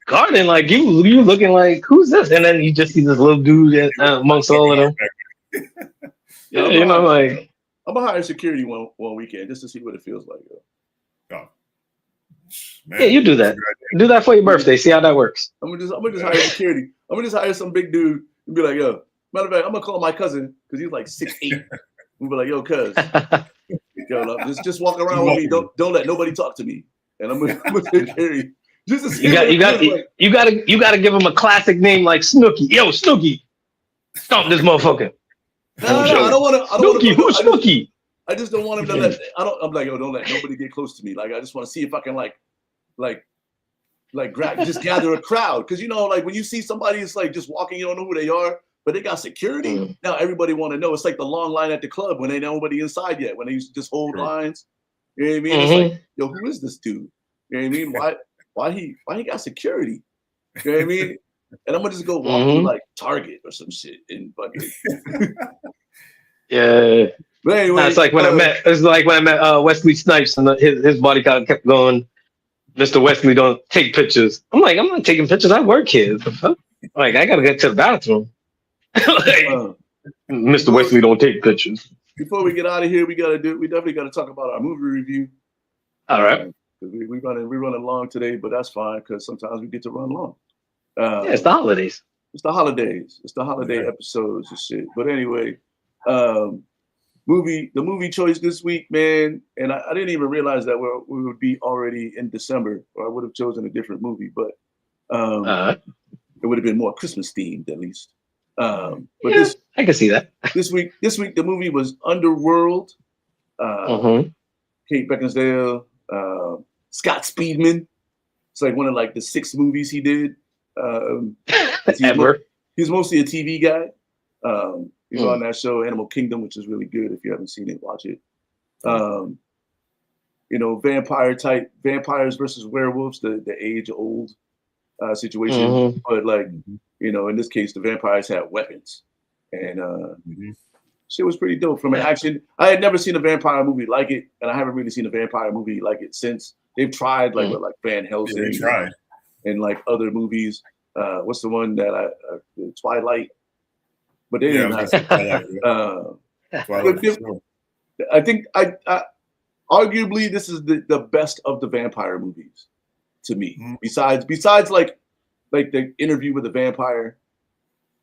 Speaker 2: guarding? Like you looking like who's this? And then you just see this little dude amongst all of them. Yeah, you know, like
Speaker 1: I'm gonna hire security one weekend just to see what it feels like.
Speaker 3: Oh, man,
Speaker 2: yeah, you do that. Do that for your birthday. See how that works.
Speaker 1: I'm gonna just hire security. I'm gonna just hire some big dude and be like, yo. Matter of fact, I'm gonna call my cousin because he's like 6'8". I'm gonna be like, yo, cuz, yo, just walk around with me. Don't let nobody talk to me. And I'm gonna take care of you. Just to see
Speaker 2: you gotta give him a classic name like Snooki. Yo, Snooki, stomp this motherfucker.
Speaker 1: No, I don't want to.
Speaker 2: Snooki, who's Snooki?
Speaker 1: I just don't want him to let. I'm like, yo, don't let nobody get close to me. Like, I just want to see if I can just gather a crowd. Because you know, like when you see somebody, it's like just walking, you don't know who they are, but they got security. Now everybody want to know. It's like the long line at the club when they ain't nobody inside yet. When they used to just hold lines. You know what I mean? It's like, yo, who is this dude? You know what I mean? Why he got security? You know what I mean? And I'm gonna just go walk through like Target or some shit and fucking.
Speaker 2: Yeah.
Speaker 1: But anyway,
Speaker 2: it's like when I met Wesley Snipes and his bodyguard kept going, Mr. Wesley don't take pictures. I'm like, I'm not taking pictures. I work here. Like I gotta get to the bathroom. Mr. Wesley don't take pictures.
Speaker 1: Before we get out of here, we definitely gotta talk about our movie review.
Speaker 2: All right.
Speaker 1: We're running long today, but that's fine because sometimes we get to run long.
Speaker 2: It's the holidays.
Speaker 1: It's the holidays. It's the holiday episodes and shit. But anyway, the movie choice this week, man, and I didn't even realize that we would be already in December, or I would have chosen a different movie, but it would have been more Christmas themed at least. But
Speaker 2: I can see that.
Speaker 1: This week the movie was Underworld. Kate Beckinsale, Scott Speedman. It's like one of like the 6 movies he did. He's mostly a TV guy. He's on that show Animal Kingdom, which is really good. If you haven't seen it, watch it. You know, vampires versus werewolves, the age-old situation. But like, you know, in this case, the vampires had weapons, and shit was pretty dope. From an action, I had never seen a vampire movie like it, and I haven't really seen a vampire movie like it since. They've tried like with like Van Helsing, and like other movies. What's the one that Twilight? But they didn't have. I think I arguably this is the best of the vampire movies to me. Besides like the Interview with the Vampire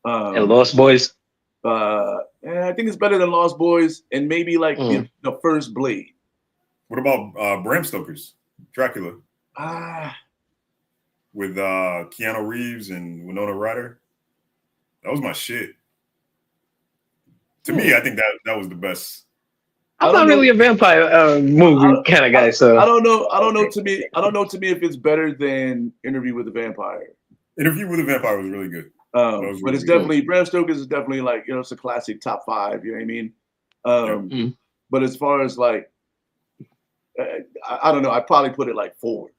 Speaker 2: and Lost Boys.
Speaker 1: I think it's better than Lost Boys and maybe like the first Blade.
Speaker 3: What about Bram Stoker's Dracula? With Keanu Reeves and Winona Ryder. That was my shit. To me, I think that was the best.
Speaker 2: I'm not really a vampire movie kind of guy, so
Speaker 1: I don't know. To me, if it's better than Interview with the Vampire.
Speaker 3: Interview with the Vampire was really good.
Speaker 1: But it's definitely Bram Stoker's is definitely like, you know, it's a classic top 5. You know what I mean? But as far as like, I don't know. I'd probably put it like 4.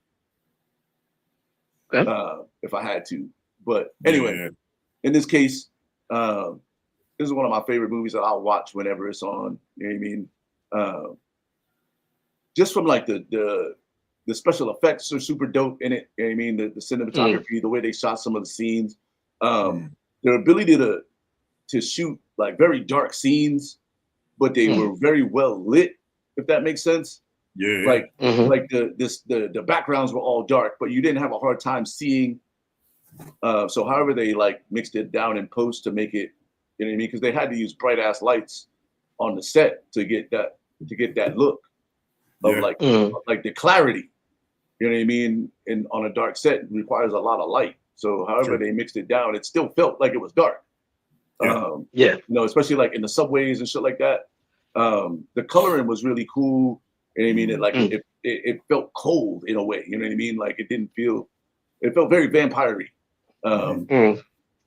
Speaker 1: If I had to. But anyway, in this case, this is one of my favorite movies that I'll watch whenever it's on. You know what I mean? Just from like the special effects are super dope in it. You know what I mean? The cinematography, the way they shot some of the scenes, their ability to shoot like very dark scenes, but they were very well lit, if that makes sense.
Speaker 3: Yeah.
Speaker 1: Like the backgrounds were all dark, but you didn't have a hard time seeing. So however they like mixed it down in post to make it, you know what I mean? Because they had to use bright ass lights on the set to get that look of like the clarity. You know what I mean? And on a dark set, it requires a lot of light. So however they mixed it down, it still felt like it was dark. You know, especially like in the subways and shit like that. The coloring was really cool. You know what I mean? It felt cold in a way. You know what I mean? Like it felt very vampire-y.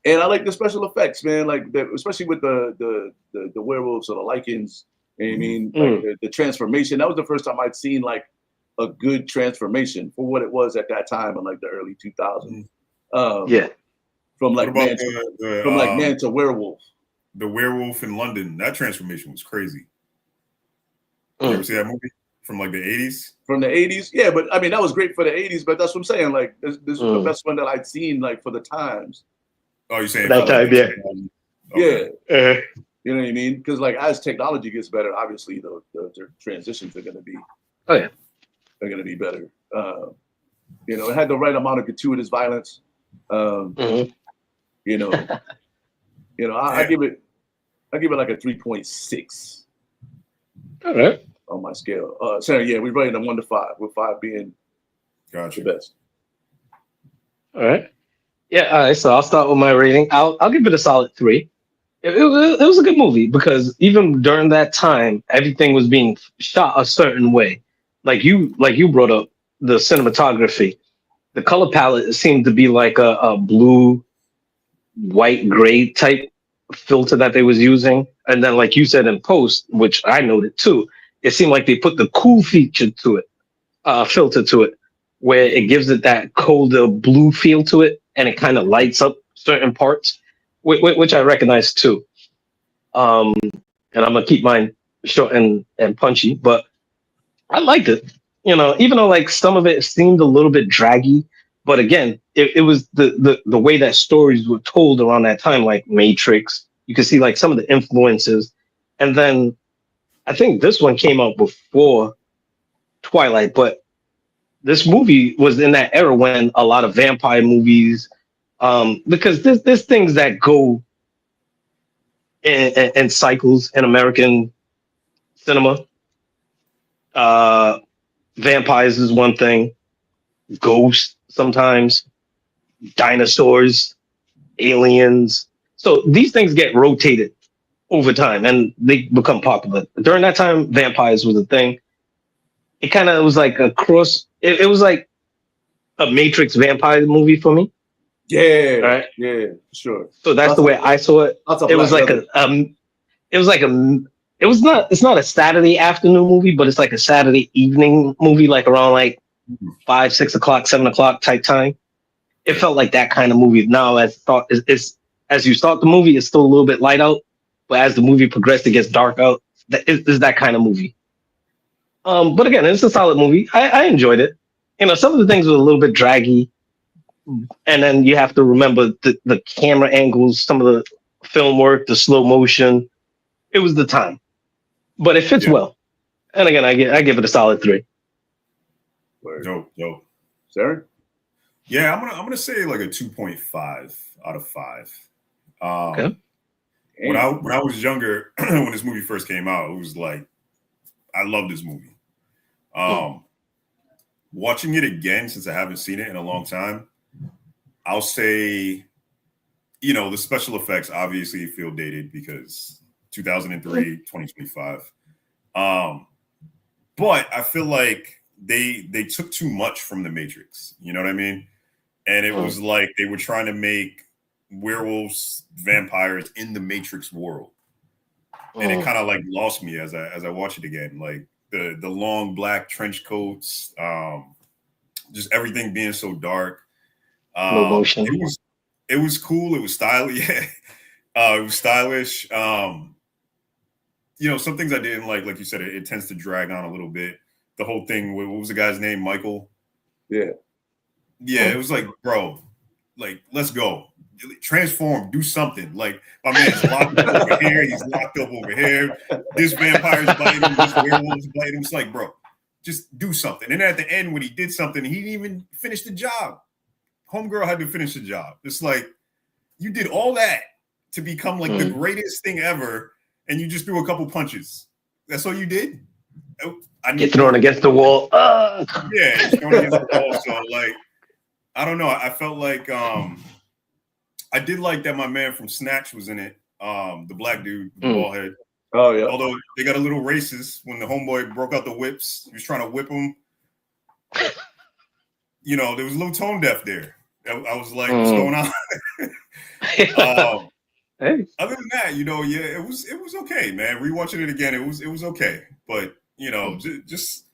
Speaker 1: And I like the special effects, man. Like especially with the werewolves or the lichens. You know what I mean, like the transformation. That was the first time I'd seen like a good transformation for what it was at that time in like the early 2000s. From like man to werewolf.
Speaker 3: The werewolf in London, that transformation was crazy. You ever see that movie from like the 80s?
Speaker 1: From the 80s, yeah, but I mean that was great for the 80s. But that's what I'm saying. Like this was the best one that I'd seen like for the times.
Speaker 3: Oh, you're saying
Speaker 2: that time, yeah.
Speaker 1: Okay. You know what I mean? Because like as technology gets better, obviously the transitions are going to be they're going to be better. You know, it had the right amount of gratuitous violence. You know, I give it like a 3.6.
Speaker 2: All right.
Speaker 1: On my scale. Seren, yeah, we rated them 1 to 5, with 5 being the best.
Speaker 2: All right. Yeah, all right. So I'll start with my rating. I'll give it a solid 3. It was a good movie because even during that time, everything was being shot a certain way. Like you brought up the cinematography, the color palette seemed to be like a blue, white, gray type filter that they was using, and then like you said in post, which I noted too, it seemed like they put the cool feature to it, filter to it, where it gives it that colder blue feel to it, and it kind of lights up certain parts, which I recognize too. And I'm gonna keep mine short and punchy, but I liked it. You know, even though like some of it seemed a little bit draggy, but again, it was the way that stories were told around that time, like Matrix. You could see like some of the influences, and then I think this one came out before Twilight, but this movie was in that era when a lot of vampire movies, because there's things that go in cycles in American cinema. Vampires is one thing, ghosts sometimes, dinosaurs, aliens. So these things get rotated over time and they become popular. During that time, vampires was a thing. It kind of was like a cross. It was like a Matrix vampire movie for me.
Speaker 1: Yeah, right? Yeah, sure.
Speaker 2: So that's the way I saw it. It was like it's not a Saturday afternoon movie, but it's like a Saturday evening movie, like around like 5, 6 o'clock, 7 o'clock type time. It felt like that kind of movie. Now, as you start the movie, it's still a little bit light out, but as the movie progresses, it gets dark out. It's that kind of movie. But again, it's a solid movie. I enjoyed it. You know, some of the things were a little bit draggy, and then you have to remember the camera angles, some of the film work, the slow motion. It was the time, but it fits well. And again, I give it a solid 3.
Speaker 3: Dope.
Speaker 1: Seren?
Speaker 3: Yeah, I'm gonna say like a 2.5 out of 5.
Speaker 2: Okay.
Speaker 3: When I was younger, when this movie first came out, it was like I love this movie. Watching it again, since I haven't seen it in a long time, I'll say, you know, the special effects obviously feel dated because 2003, 2025. But I feel like they took too much from the Matrix. You know what I mean? And it was like they were trying to make werewolves, vampires in the Matrix world. And it kind of like lost me as I watch it again. Like the long black trench coats, just everything being so dark.
Speaker 2: No motion.
Speaker 3: It was cool. It was stylish. Yeah. It was stylish. You know, some things I didn't like you said, it tends to drag on a little bit. The whole thing, what was the guy's name? Michael?
Speaker 1: Yeah.
Speaker 3: Yeah, it was like, bro, like, let's go. Transform, do something. Like, my man's locked up over here, he's locked up over here. This vampire's biting him, this werewolf's biting him. It's like, bro, just do something. And at the end, when he did something, he didn't even finish the job. Homegirl had to finish the job. It's like, you did all that to become like the greatest thing ever, and you just threw a couple punches. That's all you did?
Speaker 2: Get thrown against the wall.
Speaker 3: Yeah, it's thrown against the wall. So, like, I don't know. I felt like I did like that my man from Snatch was in it. The black dude, the bald head.
Speaker 1: Oh, yeah.
Speaker 3: Although they got a little racist when the homeboy broke out the whips. He was trying to whip him. You know, there was a little tone deaf there. I was like, what's going on?
Speaker 2: Hey.
Speaker 3: Other than that, it was okay, man. Rewatching it again, it was okay. But just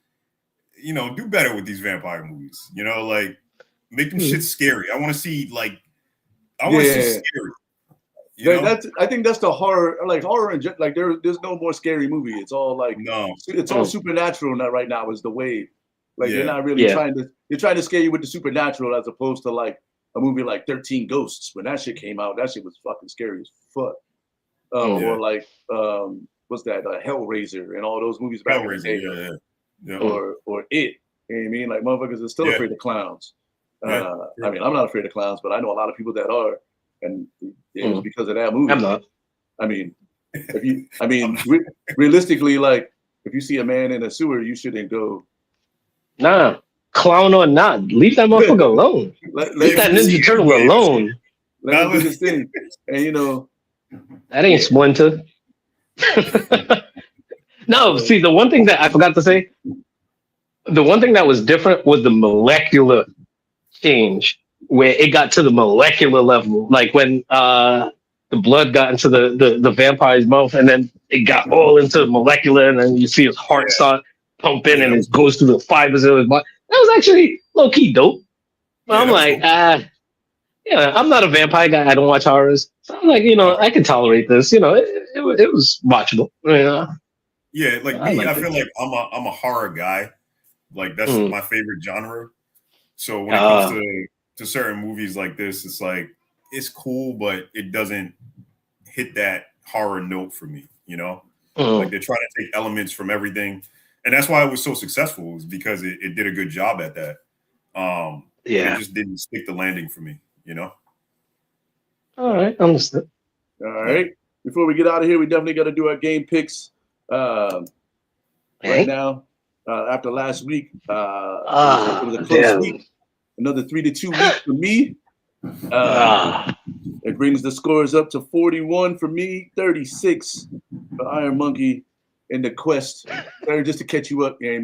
Speaker 3: do better with these vampire movies. Like make them shit scary. I want to see I want to see scary.
Speaker 1: I think that's the horror, like horror, like there's no more scary movie. It's all like it's all supernatural now. Right now is the wave. Like you're not really trying to scare you with the supernatural as opposed to like a movie like 13 Ghosts. When that shit came out, that shit was fucking scary as fuck. Or like what's that? Hellraiser and all those movies back in the day.
Speaker 3: Yeah.
Speaker 1: Or It. You know what I mean? Like motherfuckers are still afraid of clowns. I mean, I'm not afraid of clowns, but I know a lot of people that are, and it was because of that movie.
Speaker 2: I'm not.
Speaker 1: I mean, realistically, like if you see a man in a sewer, you shouldn't go.
Speaker 2: Nah, clown or not, leave that motherfucker alone. Leave that Ninja Turtle alone.
Speaker 1: Let him do his thing, and
Speaker 2: that ain't Splinter. No, see, the one thing that I forgot to say, the one thing that was different was the molecular change, where it got to the molecular level, like when the blood got into the vampire's mouth, and then it got all into molecular, and then you see his heart start pumping, and it goes through the fibers of his body. That was actually low key dope. But I'm like, cool. I'm not a vampire guy. I don't watch horrors, so I'm like, I can tolerate this. It was watchable.
Speaker 3: Yeah, like me, I feel like I'm a horror guy. Like that's my favorite genre. So when it comes to certain movies like this, it's like it's cool, but it doesn't hit that horror note for me. Like they're trying to take elements from everything, and that's why it was so successful. Is because it did a good job at that. It just didn't stick the landing for me.
Speaker 2: All right, understood.
Speaker 1: All right. Before we get out of here, we definitely got to do our game picks. Right now, after last week, it was a close week. Another 3-2 week for me. It brings the scores up to 41 for me, 36 for IronMonkey in the quest. Just to catch you up, you know what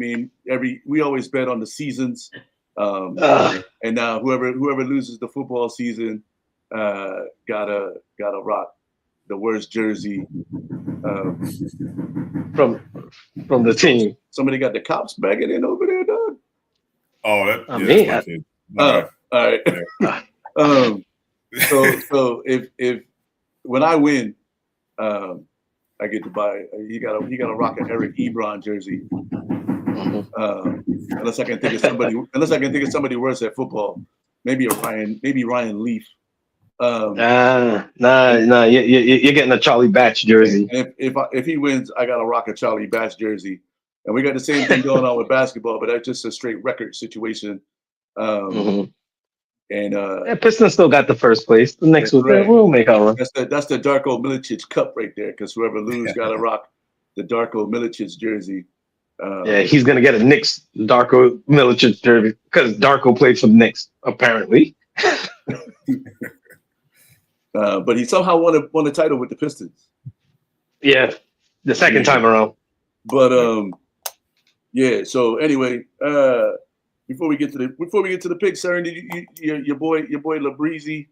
Speaker 1: I mean? We always bet on the seasons. And now whoever loses the football season gotta rock the worst jersey
Speaker 2: from the team.
Speaker 1: Somebody got the cops bagging in over there, dog.
Speaker 3: Oh, that's my kid.
Speaker 1: All right. So if when I win, I get to buy. You gotta rock an Eric Ebron jersey. Unless I can think of somebody worse at football. Maybe Ryan Leaf.
Speaker 2: Nah. You're getting a Charlie Batch jersey.
Speaker 1: If he wins, I gotta rock a Charlie Batch jersey. And we got the same thing going on with basketball, but that's just a straight record situation. And
Speaker 2: Pistons still got the first place. The next one, we'll make our run.
Speaker 1: That's the Darko Milicic Cup right there, because whoever loses gotta rock the Darko Milicic jersey.
Speaker 2: He's gonna get a Knicks Darko Milicic jersey because Darko played for the Knicks, apparently.
Speaker 1: But he somehow won a title with the Pistons.
Speaker 2: Yeah, the second time around.
Speaker 1: But so anyway, before we get to the pick, Seren, your boy Labreezy,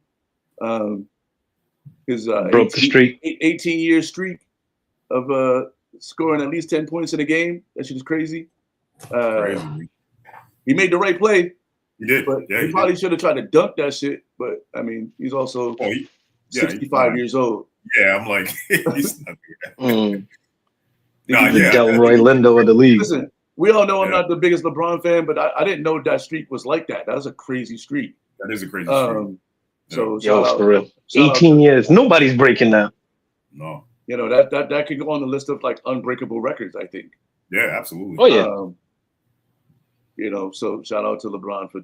Speaker 1: his
Speaker 2: broke the streak,
Speaker 1: 18-year streak of scoring at least 10 points in a game. That shit is crazy.
Speaker 3: Crazy.
Speaker 1: He made the right play.
Speaker 3: He did.
Speaker 1: But he probably should have tried to dunk that shit. But I mean, he's also 65 years old.
Speaker 3: Yeah, I'm like, he's not doing that.
Speaker 2: The Delroy Lindo of the league.
Speaker 1: Listen, we all know I'm not the biggest LeBron fan, but I didn't know that streak was like that. That was a crazy streak.
Speaker 3: That is a crazy streak.
Speaker 1: So
Speaker 2: for real. 18 years. Nobody's breaking that.
Speaker 3: No.
Speaker 1: That could go on the list of like unbreakable records, I think.
Speaker 3: Yeah, absolutely.
Speaker 2: Oh yeah.
Speaker 1: So shout out to LeBron for,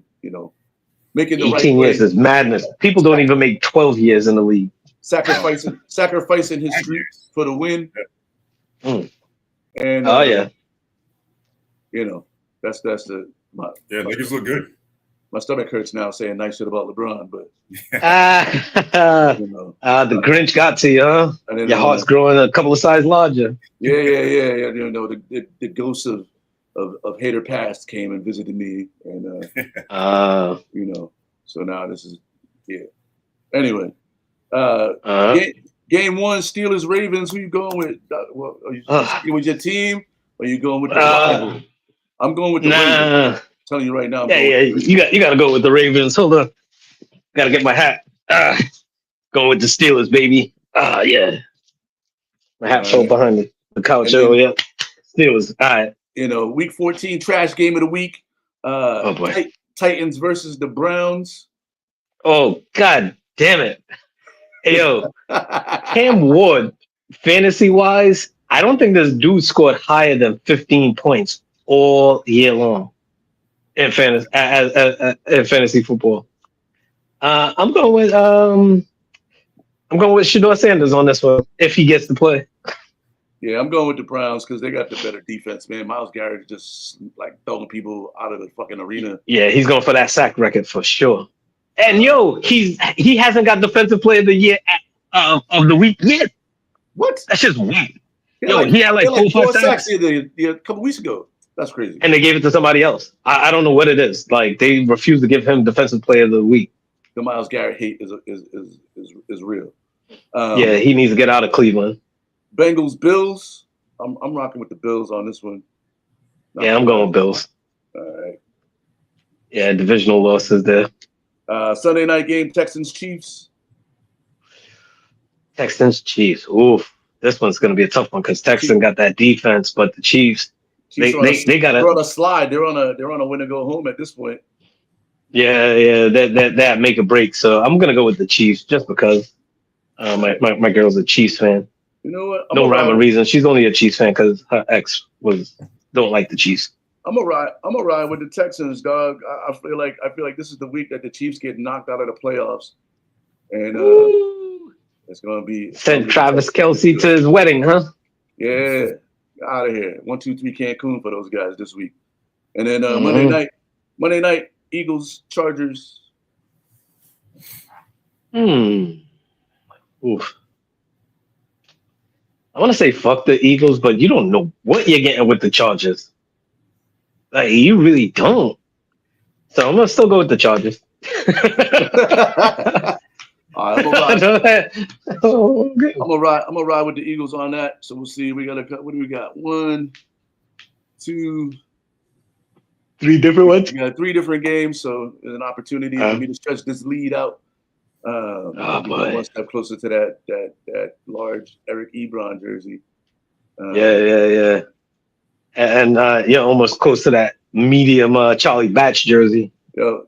Speaker 1: making the
Speaker 2: 18
Speaker 1: right
Speaker 2: 18 years is madness. People don't even make 12 years in the league.
Speaker 1: Sacrificing his streak for the win. And that's the
Speaker 3: Lakers look good.
Speaker 1: My stomach hurts now saying nice shit about LeBron, but
Speaker 2: the Grinch got to you, huh? Your heart's growing a couple of sizes larger.
Speaker 1: Yeah. The ghosts of hater past came and visited me, and so now this is Anyway, Game 1, Steelers Ravens. Who you going with? Are you sticking with your team, or are you going with the rival? I'm going with the Ravens. I'm telling you right now.
Speaker 2: You got to go with the Ravens. Hold on, got to get my hat. Going with the Steelers, baby. Yeah, my hat fell behind the couch. Yeah, Steelers. All right.
Speaker 1: Week 14 trash game of the week.
Speaker 2: Oh boy.
Speaker 1: Titans versus the Browns.
Speaker 2: Oh God damn it! Hey yo, Cam Ward, fantasy wise, I don't think this dude scored higher than 15 points all year long in fantasy football. I'm going with Shador Sanders on this one if he gets to play.
Speaker 1: Yeah, I'm going with the Browns because they got the better defense, man. Myles Garrett just like throwing people out of the fucking arena.
Speaker 2: Yeah, he's going for that sack record for sure. And he hasn't got defensive player of the year of the week yet.
Speaker 1: What?
Speaker 2: That's just weird.
Speaker 1: He had like 4 sacks a couple weeks ago. That's crazy.
Speaker 2: And they gave it to somebody else. I don't know what it is. Like they refused to give him defensive player of the week.
Speaker 1: The Myles Garrett hate is real.
Speaker 2: Yeah, he needs to get out of Cleveland.
Speaker 1: Bengals, Bills. I'm rocking with the Bills on this one.
Speaker 2: I'm going with Bills.
Speaker 1: All right.
Speaker 2: Yeah, divisional losses there.
Speaker 1: Sunday night game, Texans, Chiefs.
Speaker 2: Texans, Chiefs. Oof. This one's going to be a tough one because Texans got that defense, but the Chiefs they got
Speaker 1: they're on a slide. They're on a win to go home at this point.
Speaker 2: Yeah, that make a break. So I'm gonna go with the Chiefs just because my girl's a Chiefs fan.
Speaker 1: You know what?
Speaker 2: No rhyme or reason. She's only a Chiefs fan because her ex don't like the Chiefs.
Speaker 1: I'm a ride with the Texans, dog. I feel like this is the week that the Chiefs get knocked out of the playoffs, and it's gonna be
Speaker 2: sent Travis Kelce to his wedding, huh?
Speaker 1: Yeah, out of here. 1, 2, 3 Cancun for those guys this week, and then Monday night Eagles, Chargers.
Speaker 2: Oof. I want to say fuck the Eagles, but you don't know what you're getting with the Chargers. Like, you really don't. So I'm going to still go with the Chargers.
Speaker 1: All right, I'm gonna ride with the Eagles on that. So we'll see. What do we got? 1, 2,
Speaker 2: 3 different ones.
Speaker 1: We got 3 different games, so there's an opportunity for me to stretch this lead out. One step closer to that large Eric Ebron jersey.
Speaker 2: Yeah. And you're almost close to that medium Charlie Batch jersey.
Speaker 1: Yo,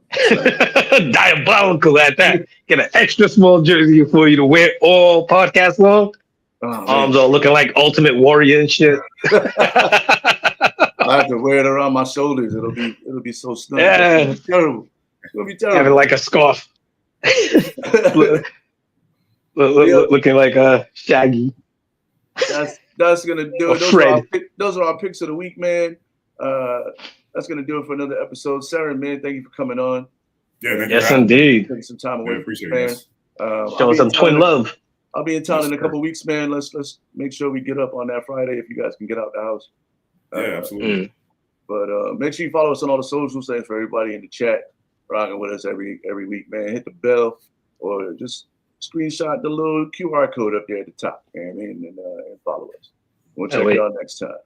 Speaker 2: diabolical at that. Get an extra small jersey for you to wear all podcast long. Arms are looking like Ultimate Warrior and shit.
Speaker 1: I have to wear it around my shoulders. It'll be so stunning.
Speaker 2: Yeah,
Speaker 1: it'll be terrible.
Speaker 2: Have it like a scarf. Looking like a Shaggy.
Speaker 1: That's gonna do it. Those are our picks of the week, man. That's gonna do it for another episode. Seren, man, thank you for coming on.
Speaker 3: Yeah,
Speaker 2: yes, indeed.
Speaker 1: Taking some time away,
Speaker 3: appreciate
Speaker 1: man.
Speaker 3: it.
Speaker 2: Showing some twin love.
Speaker 1: I'll be in town in a couple weeks, man. Let's make sure we get up on that Friday if you guys can get out the house.
Speaker 3: Yeah, absolutely.
Speaker 1: But make sure you follow us on all the socials. Thanks for everybody in the chat, rocking with us every week, man. Hit the bell or just screenshot the little QR code up there at the top, man, and follow us. We'll check it out next time.